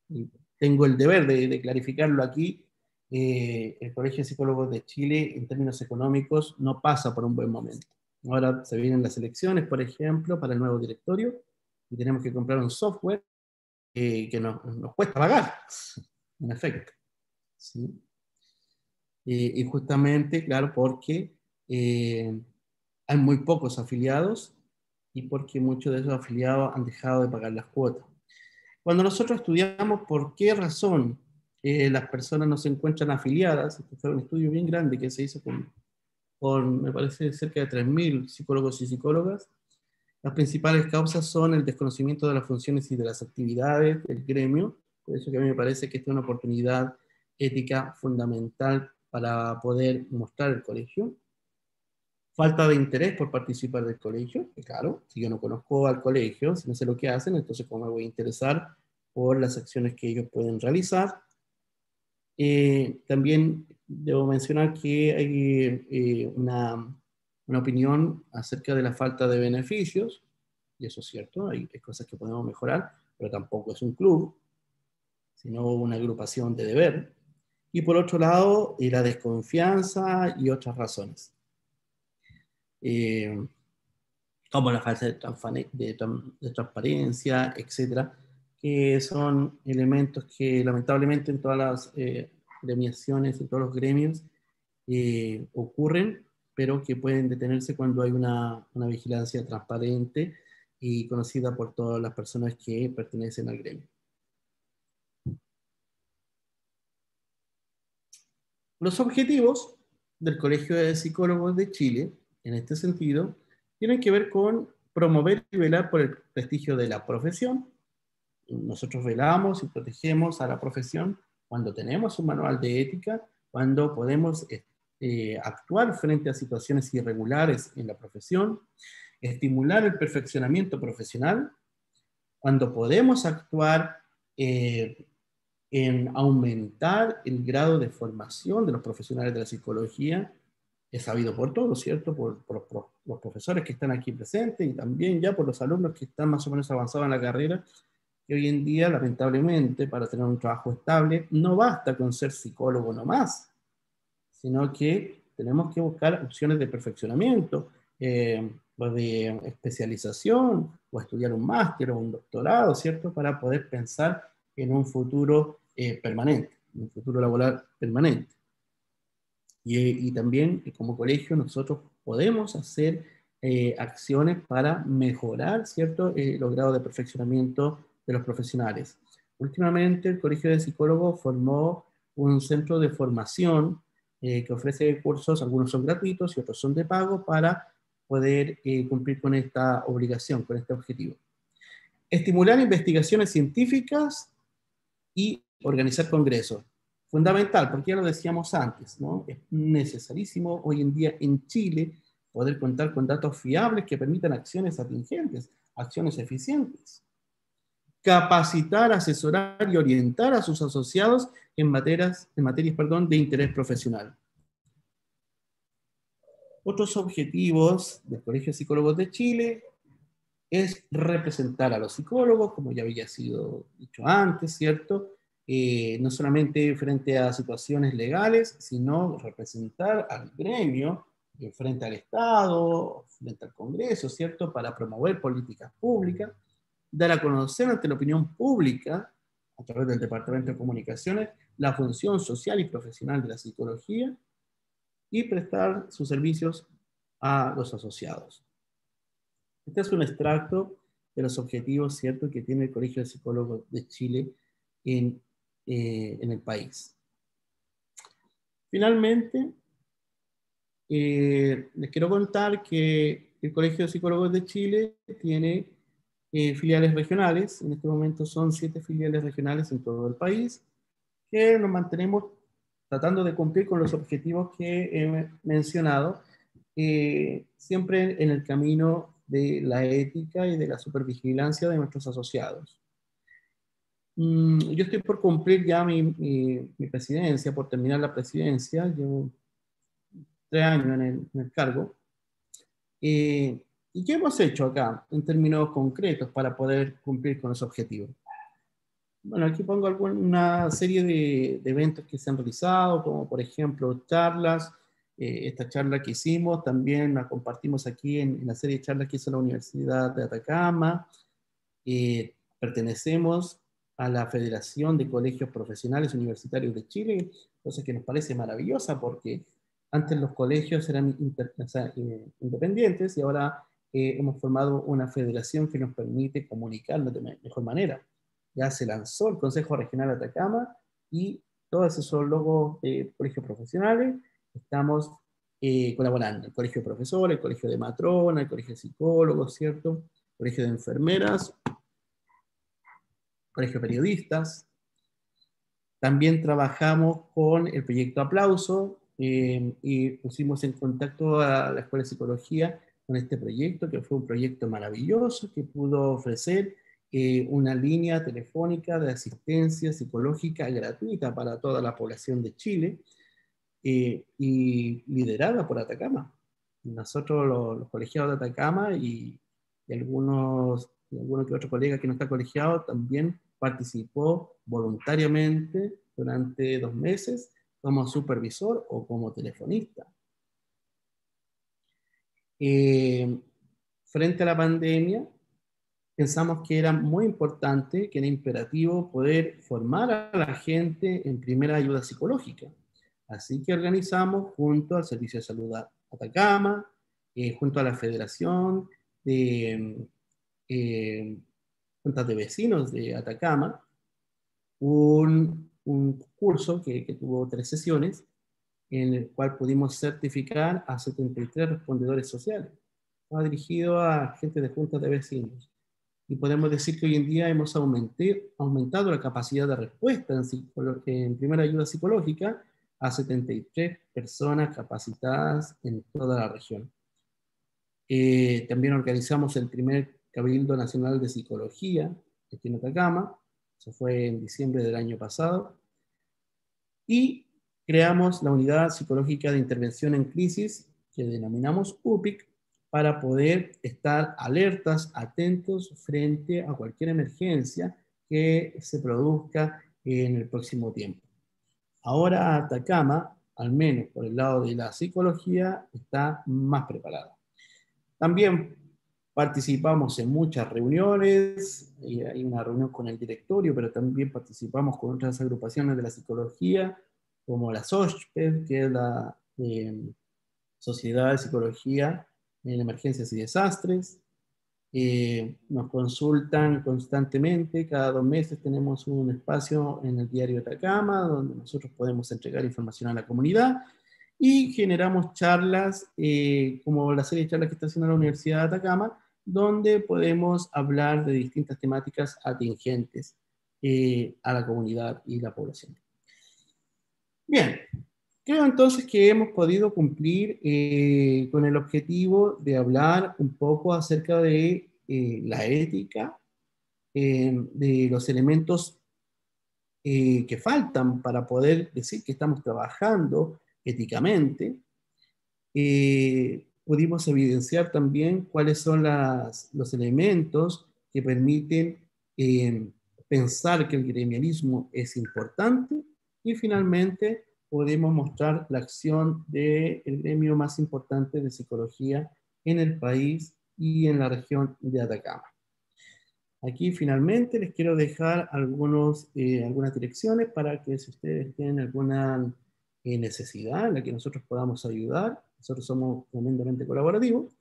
y tengo el deber de clarificarlo aquí, el Colegio de Psicólogos de Chile en términos económicos no pasa por un buen momento. Ahora se vienen las elecciones, por ejemplo, para el nuevo directorio y tenemos que comprar un software que nos cuesta pagar, en efecto. ¿Sí? Y justamente, claro, porque hay muy pocos afiliados y porque muchos de esos afiliados han dejado de pagar las cuotas. Cuando nosotros estudiamos por qué razón las personas no se encuentran afiliadas, este fue un estudio bien grande que se hizo con me parece, cerca de 3.000 psicólogos y psicólogas, las principales causas son el desconocimiento de las funciones y de las actividades del gremio. Por eso que a mí me parece que esta es una oportunidad ética fundamental para poder mostrar el colegio. Falta de interés por participar del colegio, que claro, si yo no conozco al colegio, si no sé lo que hacen, entonces cómo me voy a interesar por las acciones que ellos pueden realizar. También debo mencionar que hay una opinión acerca de la falta de beneficios, y eso es cierto, hay cosas que podemos mejorar, pero tampoco es un club, sino una agrupación de deber. Y por otro lado, la desconfianza y otras razones. Como la falta de transparencia, etcétera, que son elementos que lamentablemente en todas las gremiaciones, en todos los gremios, ocurren, pero que pueden detenerse cuando hay una vigilancia transparente y conocida por todas las personas que pertenecen al gremio. Los objetivos del Colegio de Psicólogos de Chile, en este sentido, tienen que ver con promover y velar por el prestigio de la profesión. Nosotros velamos y protegemos a la profesión cuando tenemos un manual de ética, cuando podemos actuar frente a situaciones irregulares en la profesión, estimular el perfeccionamiento profesional, cuando podemos actuar en aumentar el grado de formación de los profesionales de la psicología, es sabido por todos, ¿cierto? Por los profesores que están aquí presentes y también ya por los alumnos que están más o menos avanzados en la carrera, que hoy en día, lamentablemente, para tener un trabajo estable, no basta con ser psicólogo nomás, sino que tenemos que buscar opciones de perfeccionamiento, o de especialización, o estudiar un máster o un doctorado, ¿cierto? Para poder pensar en un futuro permanente, en un futuro laboral permanente. Y también, como colegio, nosotros podemos hacer acciones para mejorar, ¿cierto?, los grados de perfeccionamiento de los profesionales. Últimamente, el Colegio de Psicólogos formó un centro de formación que ofrece cursos, algunos son gratuitos y otros son de pago, para poder cumplir con esta obligación, con este objetivo. Estimular investigaciones científicas y organizar congresos. Fundamental, porque ya lo decíamos antes, ¿no? Es necesarísimo hoy en día en Chile poder contar con datos fiables que permitan acciones atingentes, acciones eficientes. Capacitar, asesorar y orientar a sus asociados en materias de interés profesional. Otros objetivos del Colegio de Psicólogos de Chile es representar a los psicólogos, como ya había sido dicho antes, ¿cierto? No solamente frente a situaciones legales, sino representar al gremio frente al Estado, frente al Congreso, ¿cierto? Para promover políticas públicas, dar a conocer ante la opinión pública, a través del Departamento de Comunicaciones, la función social y profesional de la psicología y prestar sus servicios a los asociados. Este es un extracto de los objetivos, ¿cierto?, que tiene el Colegio de Psicólogos de Chile en el país. Finalmente, les quiero contar que el Colegio de Psicólogos de Chile tiene filiales regionales. En este momento son 7 filiales regionales en todo el país, que nos mantenemos tratando de cumplir con los objetivos que he mencionado, siempre en el camino de la ética y de la supervigilancia de nuestros asociados. Yo estoy por cumplir ya mi presidencia, por terminar la presidencia, llevo 3 años en el cargo. ¿Y qué hemos hecho acá en términos concretos para poder cumplir con los objetivos? Bueno, aquí pongo una serie de eventos que se han realizado, como por ejemplo charlas. Esta charla que hicimos también la compartimos aquí en la serie de charlas que hizo la Universidad de Atacama. Pertenecemos a la Federación de Colegios Profesionales Universitarios de Chile, cosa que nos parece maravillosa porque antes los colegios eran independientes y ahora hemos formado una federación que nos permite comunicarnos de mejor manera. Ya se lanzó el Consejo Regional de Atacama y todos esos logos de colegios profesionales estamos colaborando. El Colegio de Profesores, el Colegio de Matrona, el Colegio de Psicólogos, ¿cierto? El Colegio de Enfermeras, Colegio de Periodistas. También trabajamos con el proyecto Aplauso y pusimos en contacto a la Escuela de Psicología con este proyecto, que fue un proyecto maravilloso que pudo ofrecer una línea telefónica de asistencia psicológica gratuita para toda la población de Chile y liderada por Atacama. Nosotros, los colegiados de Atacama y algunos que otros colegas que no están colegiados, también participó voluntariamente durante 2 meses como supervisor o como telefonista. Frente a la pandemia, pensamos que era muy importante, que era imperativo poder formar a la gente en primera ayuda psicológica. Así que organizamos junto al Servicio de Salud Atacama, junto a la Federación de Juntas de Vecinos de Atacama, un curso que tuvo 3 sesiones, en el cual pudimos certificar a 73 respondedores sociales. Estaba dirigido a gente de juntas de vecinos. Y podemos decir que hoy en día hemos aumentado la capacidad de respuesta en primera ayuda psicológica a 73 personas capacitadas en toda la región. También organizamos el primer Cabildo Nacional de Psicología aquí en Atacama. Eso fue en diciembre del año pasado. Y creamos la Unidad Psicológica de Intervención en Crisis, que denominamos UPIC, para poder estar alertas, atentos frente a cualquier emergencia que se produzca en el próximo tiempo. Ahora Atacama, al menos por el lado de la psicología, está más preparada. También participamos en muchas reuniones, y hay una reunión con el directorio, pero también participamos con otras agrupaciones de la psicología, como la SOSPED, que es la Sociedad de Psicología en Emergencias y Desastres. Nos consultan constantemente, cada 2 meses tenemos un espacio en el diario Atacama, donde nosotros podemos entregar información a la comunidad, y generamos charlas, como la serie de charlas que está haciendo la Universidad de Atacama, donde podemos hablar de distintas temáticas atingentes a la comunidad y la población. Bien, creo entonces que hemos podido cumplir con el objetivo de hablar un poco acerca de la ética, de los elementos que faltan para poder decir que estamos trabajando éticamente. Pudimos evidenciar también cuáles son los elementos que permiten pensar que el gremialismo es importante, y finalmente podemos mostrar la acción del gremio más importante de psicología en el país y en la región de Atacama. Aquí finalmente les quiero dejar algunas direcciones para que si ustedes tienen alguna necesidad en la que nosotros podamos ayudar, nosotros somos tremendamente colaborativos,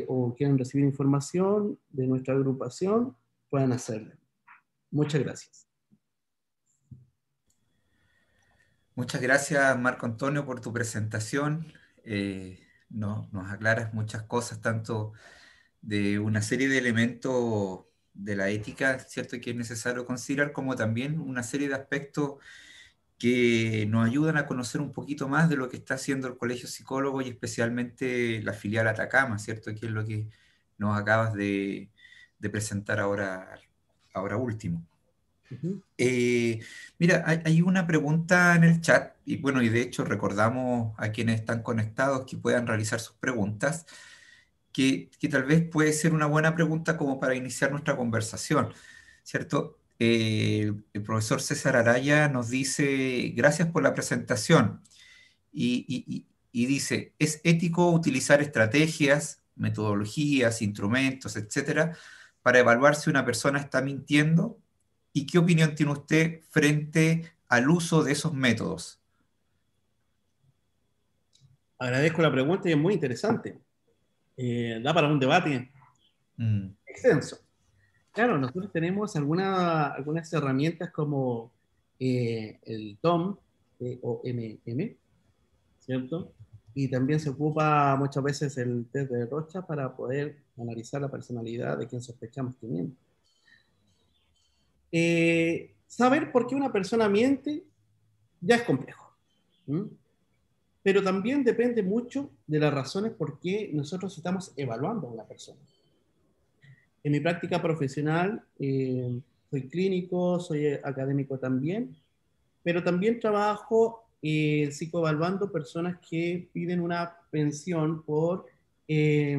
o quieren recibir información de nuestra agrupación, puedan hacerlo. Muchas gracias. Muchas gracias, Marco Antonio, por tu presentación. Nos aclaras muchas cosas, tanto de una serie de elementos de la ética, ¿cierto? Que es necesario considerar, como también una serie de aspectos que nos ayudan a conocer un poquito más de lo que está haciendo el Colegio Psicólogo y especialmente la filial Atacama, ¿cierto? Que es lo que nos acabas de presentar ahora último. Ujú. Mira, hay una pregunta en el chat y bueno, y de hecho recordamos a quienes están conectados que puedan realizar sus preguntas, que tal vez puede ser una buena pregunta como para iniciar nuestra conversación, ¿cierto? El profesor César Araya nos dice, gracias por la presentación, y dice, ¿es ético utilizar estrategias, metodologías, instrumentos, etcétera, para evaluar si una persona está mintiendo? ¿Y qué opinión tiene usted frente al uso de esos métodos? Agradezco la pregunta y es muy interesante. Da para un debate Mm, extenso. Claro, nosotros tenemos algunas herramientas como el TOM, TOMM, ¿cierto? Y también se ocupa muchas veces el test de Rocha para poder analizar la personalidad de quien sospechamos que miente. Saber por qué una persona miente ya es complejo. ¿Mm? Pero también depende mucho de las razones por qué nosotros estamos evaluando a una persona. En mi práctica profesional, soy clínico, soy académico también, pero también trabajo psicoevaluando personas que piden una pensión por eh,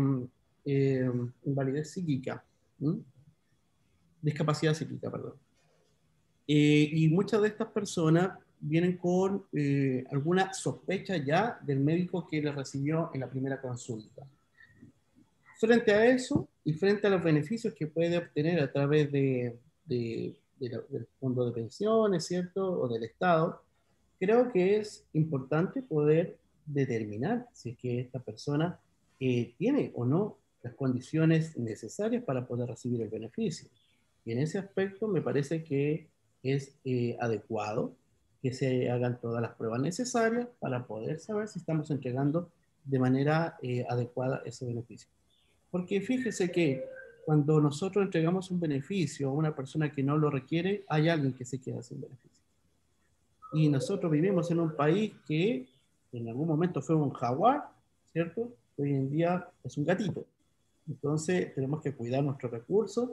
eh, invalidez psíquica, ¿m? Discapacidad psíquica, perdón. Y muchas de estas personas vienen con alguna sospecha ya del médico que les recibió en la primera consulta. Frente a eso y frente a los beneficios que puede obtener a través del fondo de pensiones, ¿cierto? O del Estado, creo que es importante poder determinar si es que esta persona tiene o no las condiciones necesarias para poder recibir el beneficio. Y en ese aspecto me parece que es adecuado que se hagan todas las pruebas necesarias para poder saber si estamos entregando de manera adecuada ese beneficio. Porque fíjese que cuando nosotros entregamos un beneficio a una persona que no lo requiere, hay alguien que se queda sin beneficio. Y nosotros vivimos en un país que en algún momento fue un jaguar, ¿cierto? Hoy en día es un gatito. Entonces tenemos que cuidar nuestros recursos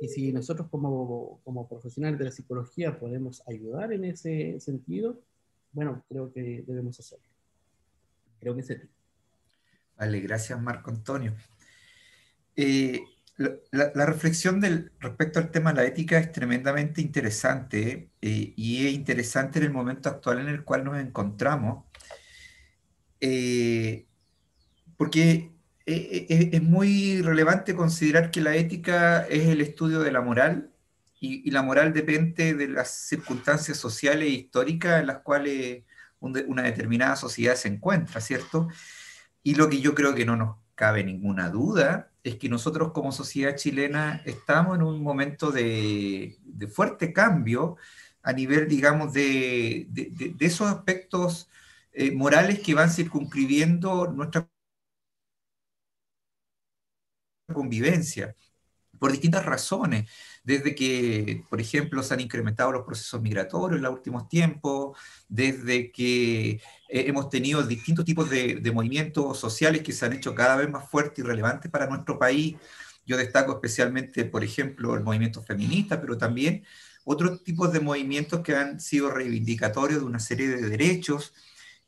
y si nosotros como profesionales de la psicología podemos ayudar en ese sentido, bueno, creo que debemos hacerlo. Creo que es ético. vale, gracias Marco Antonio. La reflexión respecto al tema de la ética es tremendamente interesante, y es interesante en el momento actual en el cual nos encontramos, eh, porque es muy relevante considerar que la ética es el estudio de la moral y la moral depende de las circunstancias sociales e históricas en las cuales una determinada sociedad se encuentra, ¿cierto? Y lo que yo creo que no nos cabe ninguna duda es que nosotros como sociedad chilena estamos en un momento de fuerte cambio a nivel, digamos, de esos aspectos morales que van circunscribiendo nuestra convivencia por distintas razones, desde que, por ejemplo, se han incrementado los procesos migratorios en los últimos tiempos, desde que hemos tenido distintos tipos de movimientos sociales que se han hecho cada vez más fuertes y relevantes para nuestro país. Yo destaco especialmente, por ejemplo, el movimiento feminista, pero también otros tipos de movimientos que han sido reivindicatorios de una serie de derechos,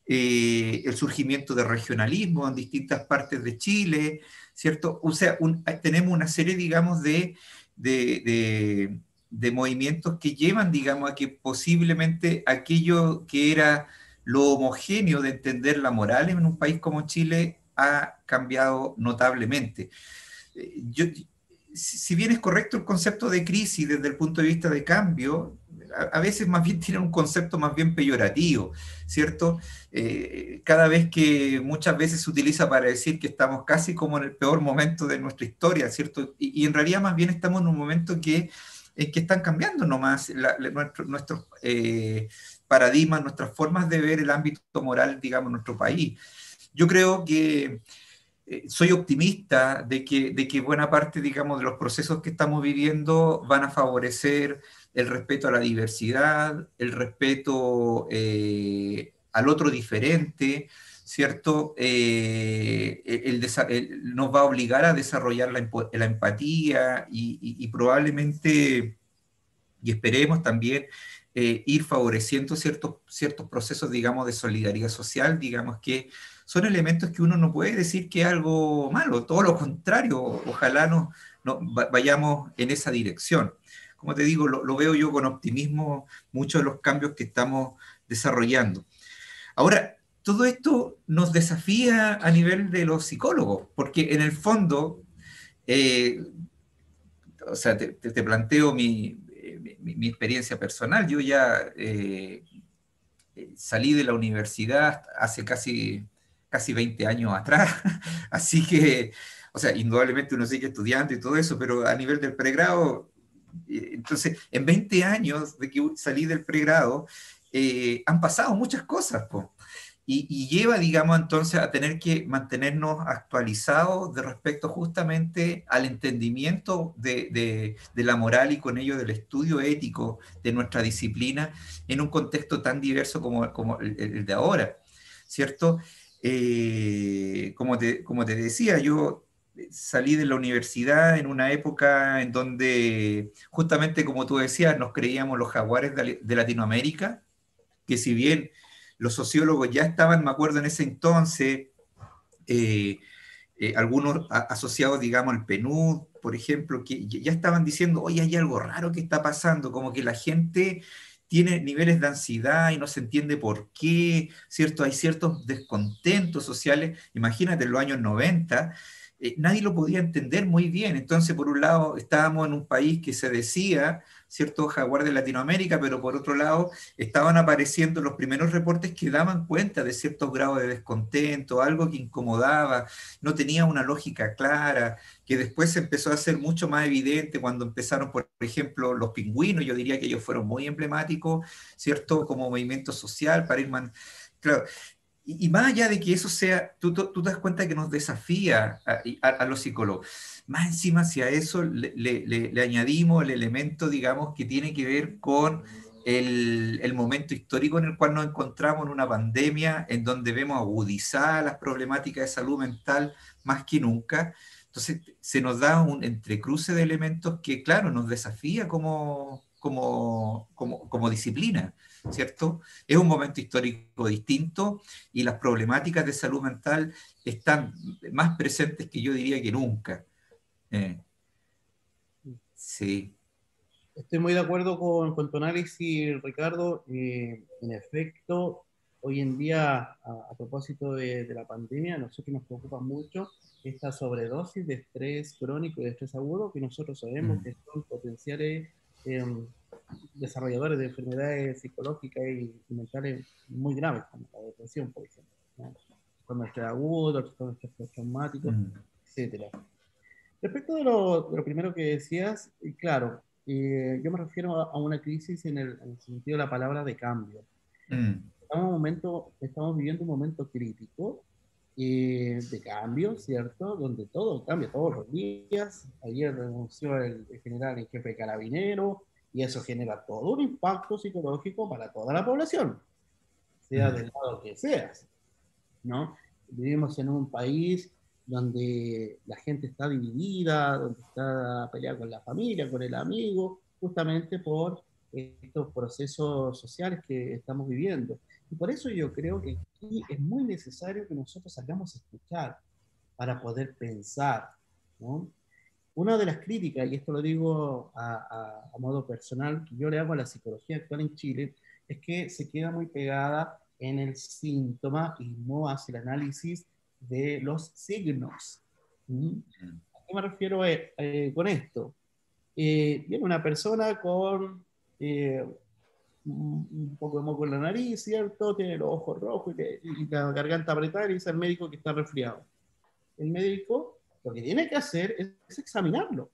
el surgimiento de regionalismo en distintas partes de Chile, ¿cierto? O sea, tenemos una serie, digamos, de, de, de movimientos que llevan, digamos, a que posiblemente aquello que era lo homogéneo de entender la moral en un país como Chile ha cambiado notablemente. Yo, si bien es correcto el concepto de crisis desde el punto de vista de cambio, a veces más bien tiene un concepto más bien peyorativo, ¿cierto? Cada vez que muchas veces se utiliza para decir que estamos casi como en el peor momento de nuestra historia, ¿cierto? Y en realidad más bien estamos en un momento en que están cambiando nomás nuestros paradigmas, nuestras formas de ver el ámbito moral, digamos, en nuestro país. Yo creo que soy optimista de que buena parte, digamos, de los procesos que estamos viviendo van a favorecer el respeto a la diversidad, el respeto al otro diferente, ¿cierto? Nos va a obligar a desarrollar la empatía y probablemente, y esperemos también, ir favoreciendo ciertos procesos, digamos, de solidaridad social, digamos que son elementos que uno no puede decir que es algo malo, todo lo contrario, ojalá vayamos en esa dirección. Como te digo, lo veo yo con optimismo muchos de los cambios que estamos desarrollando. Ahora, todo esto nos desafía a nivel de los psicólogos, porque en el fondo, eh, o sea, te planteo mi experiencia personal. Yo ya salí de la universidad hace casi 20 años atrás, así que, o sea, indudablemente uno sigue estudiando y todo eso, pero a nivel del pregrado, entonces, en 20 años de que salí del pregrado, han pasado muchas cosas, po. Y lleva, digamos, entonces a tener que mantenernos actualizados de respecto justamente al entendimiento de la moral y con ello del estudio ético de nuestra disciplina en un contexto tan diverso como el de ahora, ¿cierto? Como te decía, yo salí de la universidad en una época en donde, justamente como tú decías, nos creíamos los jaguares de Latinoamérica, que si bien los sociólogos ya estaban, me acuerdo en ese entonces, eh, algunos asociados, digamos, al PNUD, por ejemplo, que ya estaban diciendo, oye, hay algo raro que está pasando, como que la gente tiene niveles de ansiedad y no se entiende por qué, ¿cierto? Hay ciertos descontentos sociales. Imagínate, en los años 90, nadie lo podía entender muy bien. Entonces, por un lado, estábamos en un país que se decía, ¿cierto?, jaguar de Latinoamérica, pero por otro lado, estaban apareciendo los primeros reportes que daban cuenta de ciertos grados de descontento, algo que incomodaba, no tenía una lógica clara, que después se empezó a hacer mucho más evidente cuando empezaron, por ejemplo, los pingüinos. Yo diría que ellos fueron muy emblemáticos, ¿cierto?, como movimiento social para ir claro. Y más allá de que eso sea, tú te das cuenta que nos desafía a los psicólogos. Más encima, si a eso le añadimos el elemento, digamos, que tiene que ver con el momento histórico en el cual nos encontramos, en una pandemia en donde vemos agudizadas las problemáticas de salud mental más que nunca. Entonces, se nos da un entrecruce de elementos que, claro, nos desafía como disciplina, ¿cierto? Es un momento histórico distinto y las problemáticas de salud mental están más presentes que yo diría que nunca. Eh, sí. Estoy muy de acuerdo con tu análisis, Ricardo. En efecto, hoy en día, a propósito de la pandemia, a nosotros nos preocupa mucho esta sobredosis de estrés crónico y de estrés agudo, que nosotros sabemos Mm, que son potenciales eh, desarrolladores de enfermedades psicológicas y mentales muy graves, como la depresión, por ejemplo, ¿no? Con nuestro agudo, con nuestros traumáticos, mm, etcétera. Respecto de lo primero que decías, claro, yo me refiero a una crisis en el sentido de la palabra de cambio. mm, Estamos viviendo un momento crítico de cambio, ¿cierto? Donde todo cambia todos los días. Ayer renunció el general en jefe de carabinero y eso genera todo un impacto psicológico para toda la población, sea mm, del lado que seas, ¿no? Vivimos en un país donde la gente está dividida, donde está peleada con la familia, con el amigo, justamente por estos procesos sociales que estamos viviendo. Y por eso yo creo que aquí es muy necesario que nosotros salgamos a escuchar para poder pensar, ¿no? Una de las críticas, y esto lo digo a modo personal, que yo le hago a la psicología actual en Chile, es que se queda muy pegada en el síntoma y no hace el análisis de los signos. ¿Mm? mm, ¿A qué me refiero con esto? Viene una persona con un poco de moco en la nariz, ¿cierto? Tiene los ojos rojos y la garganta apretada y dice al médico que está resfriado. El médico lo que tiene que hacer es examinarlo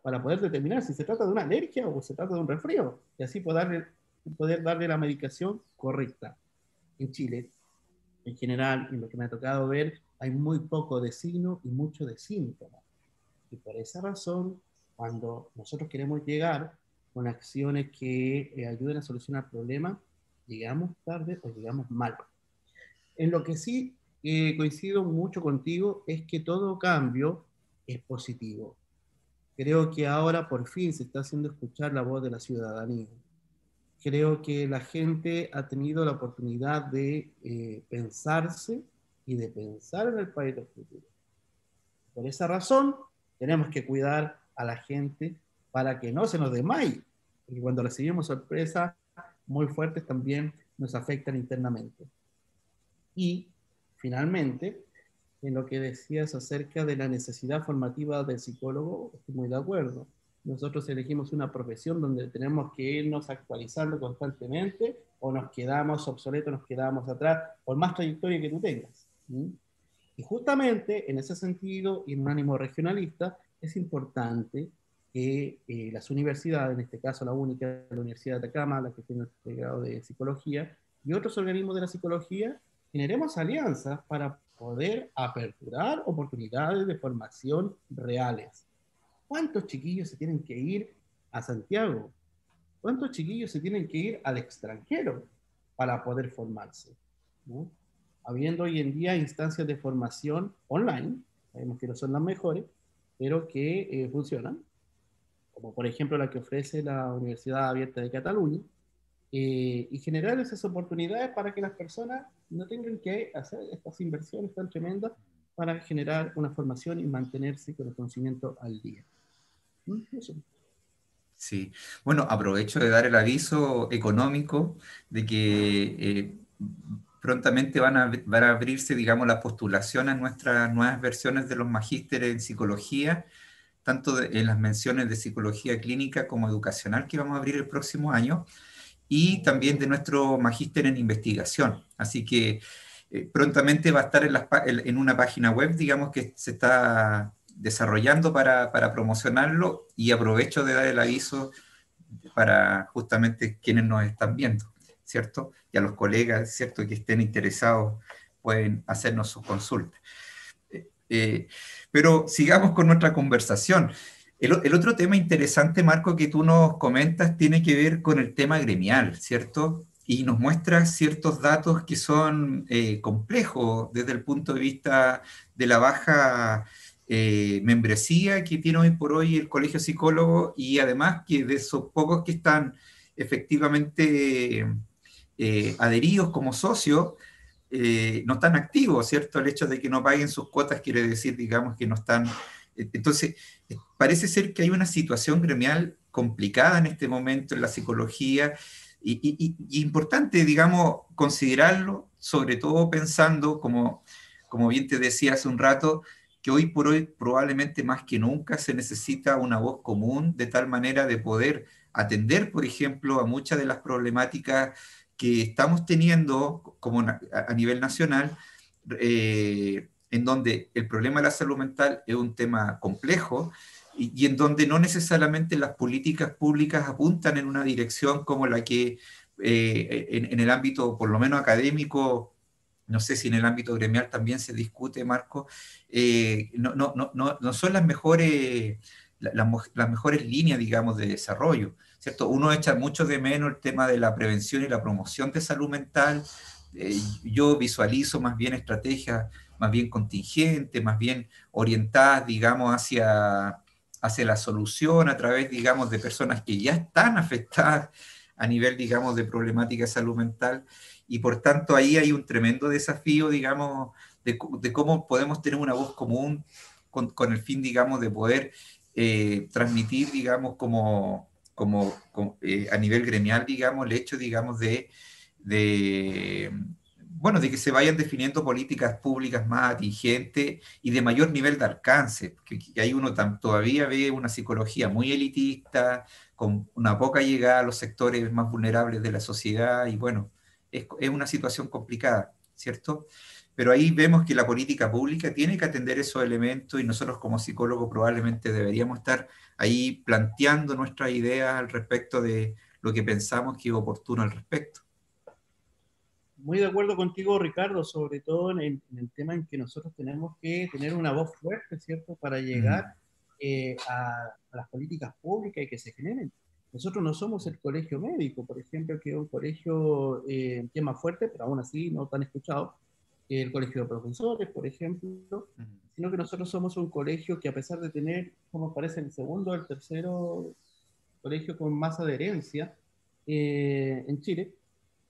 para poder determinar si se trata de una alergia o se trata de un resfrío y así poder darle la medicación correcta. En Chile, en general, en lo que me ha tocado ver, hay muy poco de signo y mucho de síntoma. Y por esa razón, cuando nosotros queremos llegar con acciones que ayuden a solucionar problemas, llegamos tarde o llegamos mal. En lo que sí coincido mucho contigo es que todo cambio es positivo. Creo que ahora por fin se está haciendo escuchar la voz de la ciudadanía. Creo que la gente ha tenido la oportunidad de pensarse y de pensar en el país del futuro. Por esa razón, tenemos que cuidar a la gente para que no se nos desmaye, porque cuando recibimos sorpresas muy fuertes también nos afectan internamente. Y finalmente, en lo que decías acerca de la necesidad formativa del psicólogo, estoy muy de acuerdo. Nosotros elegimos una profesión donde tenemos que irnos actualizando constantemente o nos quedamos obsoletos, nos quedamos atrás, por más trayectoria que tú tengas. ¿Sí? Y justamente en ese sentido, y en un ánimo regionalista, es importante que las universidades, en este caso la única, la Universidad de Atacama, la que tiene el grado de psicología, y otros organismos de la psicología, generemos alianzas para poder aperturar oportunidades de formación reales. ¿Cuántos chiquillos se tienen que ir a Santiago? ¿Cuántos chiquillos se tienen que ir al extranjero para poder formarse? ¿No? Habiendo hoy en día instancias de formación online, sabemos que no son las mejores, pero que funcionan, como por ejemplo la que ofrece la Universidad Abierta de Cataluña, y generar esas oportunidades para que las personas no tengan que hacer estas inversiones tan tremendas para generar una formación y mantenerse con el conocimiento al día. Eso. Sí, bueno, aprovecho de dar el aviso económico de que prontamente van a abrirse, digamos, las postulaciones a nuestras nuevas versiones de los magísteres en psicología, tanto en las menciones de psicología clínica como educacional que vamos a abrir el próximo año, y también de nuestro magíster en investigación. Así que prontamente va a estar en una página web, digamos, que se está desarrollando para promocionarlo, y aprovecho de dar el aviso para justamente quienes nos están viendo, ¿cierto? Y a los colegas, ¿cierto? Que estén interesados pueden hacernos sus consultas. Eh, pero sigamos con nuestra conversación. El otro tema interesante, Marco, que tú nos comentas, tiene que ver con el tema gremial, ¿cierto? Y nos muestra ciertos datos que son complejos desde el punto de vista de la baja membresía que tiene hoy por hoy el Colegio Psicólogo, y además que de esos pocos que están efectivamente adheridos como socios, no están activos, ¿cierto? El hecho de que no paguen sus cuotas quiere decir, digamos, que no están. Entonces, parece ser que hay una situación gremial complicada en este momento en la psicología, y importante, digamos, considerarlo, sobre todo pensando, como bien te decía hace un rato, que hoy por hoy probablemente más que nunca se necesita una voz común de tal manera de poder atender, por ejemplo, a muchas de las problemáticas que estamos teniendo como a nivel nacional, en donde el problema de la salud mental es un tema complejo, y en donde no necesariamente las políticas públicas apuntan en una dirección como la que en el ámbito, por lo menos académico, no sé si en el ámbito gremial también se discute, Marco, no son las mejores líneas, digamos, de desarrollo, ¿cierto? Uno echa mucho de menos el tema de la prevención y la promoción de salud mental. Yo visualizo más bien estrategias más bien contingentes, más bien orientadas, digamos, hacia la solución a través, digamos, de personas que ya están afectadas a nivel, digamos, de problemática de salud mental. Y por tanto ahí hay un tremendo desafío, digamos, de cómo podemos tener una voz común con el fin, digamos, de poder transmitir, digamos, a nivel gremial, digamos, el hecho, digamos, de, bueno, de que se vayan definiendo políticas públicas más atingentes y de mayor nivel de alcance, que ahí uno todavía ve una psicología muy elitista, con una poca llegada a los sectores más vulnerables de la sociedad, y bueno, es una situación complicada, ¿cierto? Pero ahí vemos que la política pública tiene que atender esos elementos, y nosotros como psicólogos probablemente deberíamos estar ahí planteando nuestras ideas al respecto de lo que pensamos que es oportuno al respecto. Muy de acuerdo contigo, Ricardo, sobre todo en el tema en que nosotros tenemos que tener una voz fuerte, ¿cierto?, para llegar a las políticas públicas y que se generen. Nosotros no somos el colegio médico, por ejemplo, que es un colegio que es más fuerte, pero aún así no tan escuchado, que el colegio de profesores, por ejemplo, sino que nosotros somos un colegio que, a pesar de tener, como parece, el segundo o el tercero colegio con más adherencia en Chile,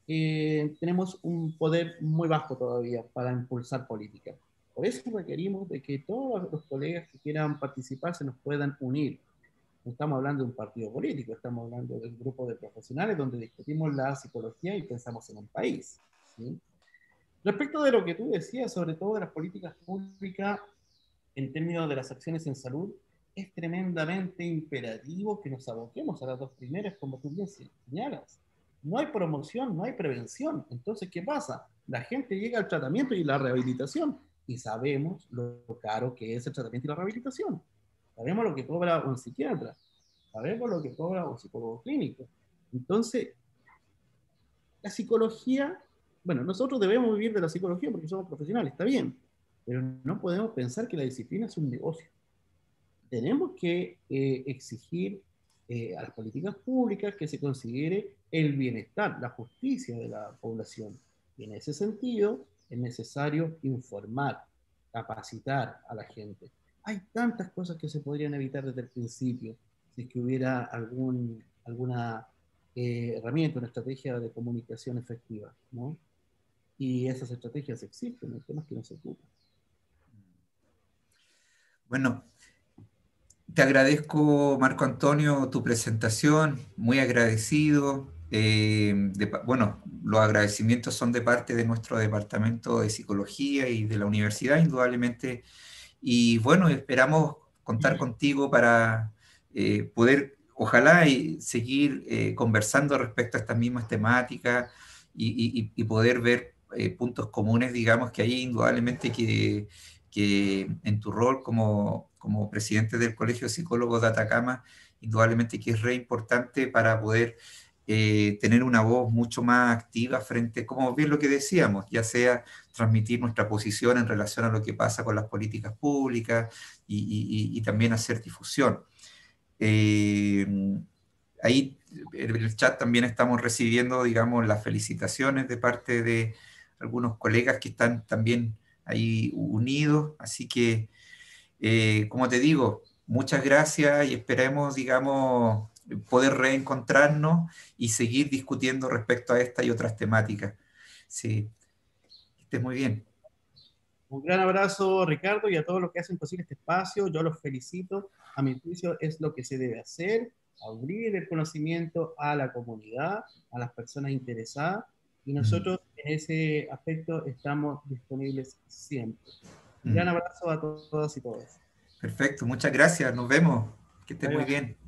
tenemos un poder muy bajo todavía para impulsar política. Por eso requerimos de que todos los colegas que quieran participar se nos puedan unir. No estamos hablando de un partido político, estamos hablando de un grupo de profesionales donde discutimos la psicología y pensamos en un país, ¿sí? Respecto de lo que tú decías, sobre todo de las políticas públicas en términos de las acciones en salud, es tremendamente imperativo que nos aboquemos a las dos primeras, como tú bien señalas. No hay promoción, no hay prevención. Entonces, ¿qué pasa? La gente llega al tratamiento y la rehabilitación y sabemos lo caro que es el tratamiento y la rehabilitación. Sabemos lo que cobra un psiquiatra, sabemos lo que cobra un psicólogo clínico. Entonces, la psicología, bueno, nosotros debemos vivir de la psicología porque somos profesionales, está bien, pero no podemos pensar que la disciplina es un negocio. Tenemos que exigir a las políticas públicas que se considere el bienestar, la justicia de la población. Y en ese sentido es necesario informar, capacitar a la gente. Hay tantas cosas que se podrían evitar desde el principio, si es que hubiera alguna herramienta, una estrategia de comunicación efectiva, ¿no? Y esas estrategias existen, el tema es que no se ocupan. Bueno, te agradezco, Marco Antonio, tu presentación, muy agradecido. Bueno, los agradecimientos son de parte de nuestro Departamento de Psicología y de la universidad, indudablemente. Y bueno, esperamos contar contigo para poder, ojalá, y seguir conversando respecto a estas mismas temáticas y poder ver puntos comunes, digamos, que hay indudablemente que en tu rol como presidente del Colegio de Psicólogos de Atacama, indudablemente que es re importante para poder tener una voz mucho más activa frente, como bien lo que decíamos, ya sea transmitir nuestra posición en relación a lo que pasa con las políticas públicas y también hacer difusión. Eh, Ahí en el chat también estamos recibiendo, digamos, las felicitaciones de parte de algunos colegas que están también ahí unidos, así que, como te digo, muchas gracias y esperemos, digamos, poder reencontrarnos y seguir discutiendo respecto a esta y otras temáticas. Sí, que estés muy bien. Un gran abrazo, Ricardo, y a todos los que hacen posible este espacio. Yo los felicito. A mi juicio es lo que se debe hacer, abrir el conocimiento a la comunidad, a las personas interesadas, y Mm, nosotros en ese aspecto estamos disponibles siempre. Un gran mm. abrazo a todas y todos. Perfecto, muchas gracias, nos vemos, que estés Bye, muy bye. bien.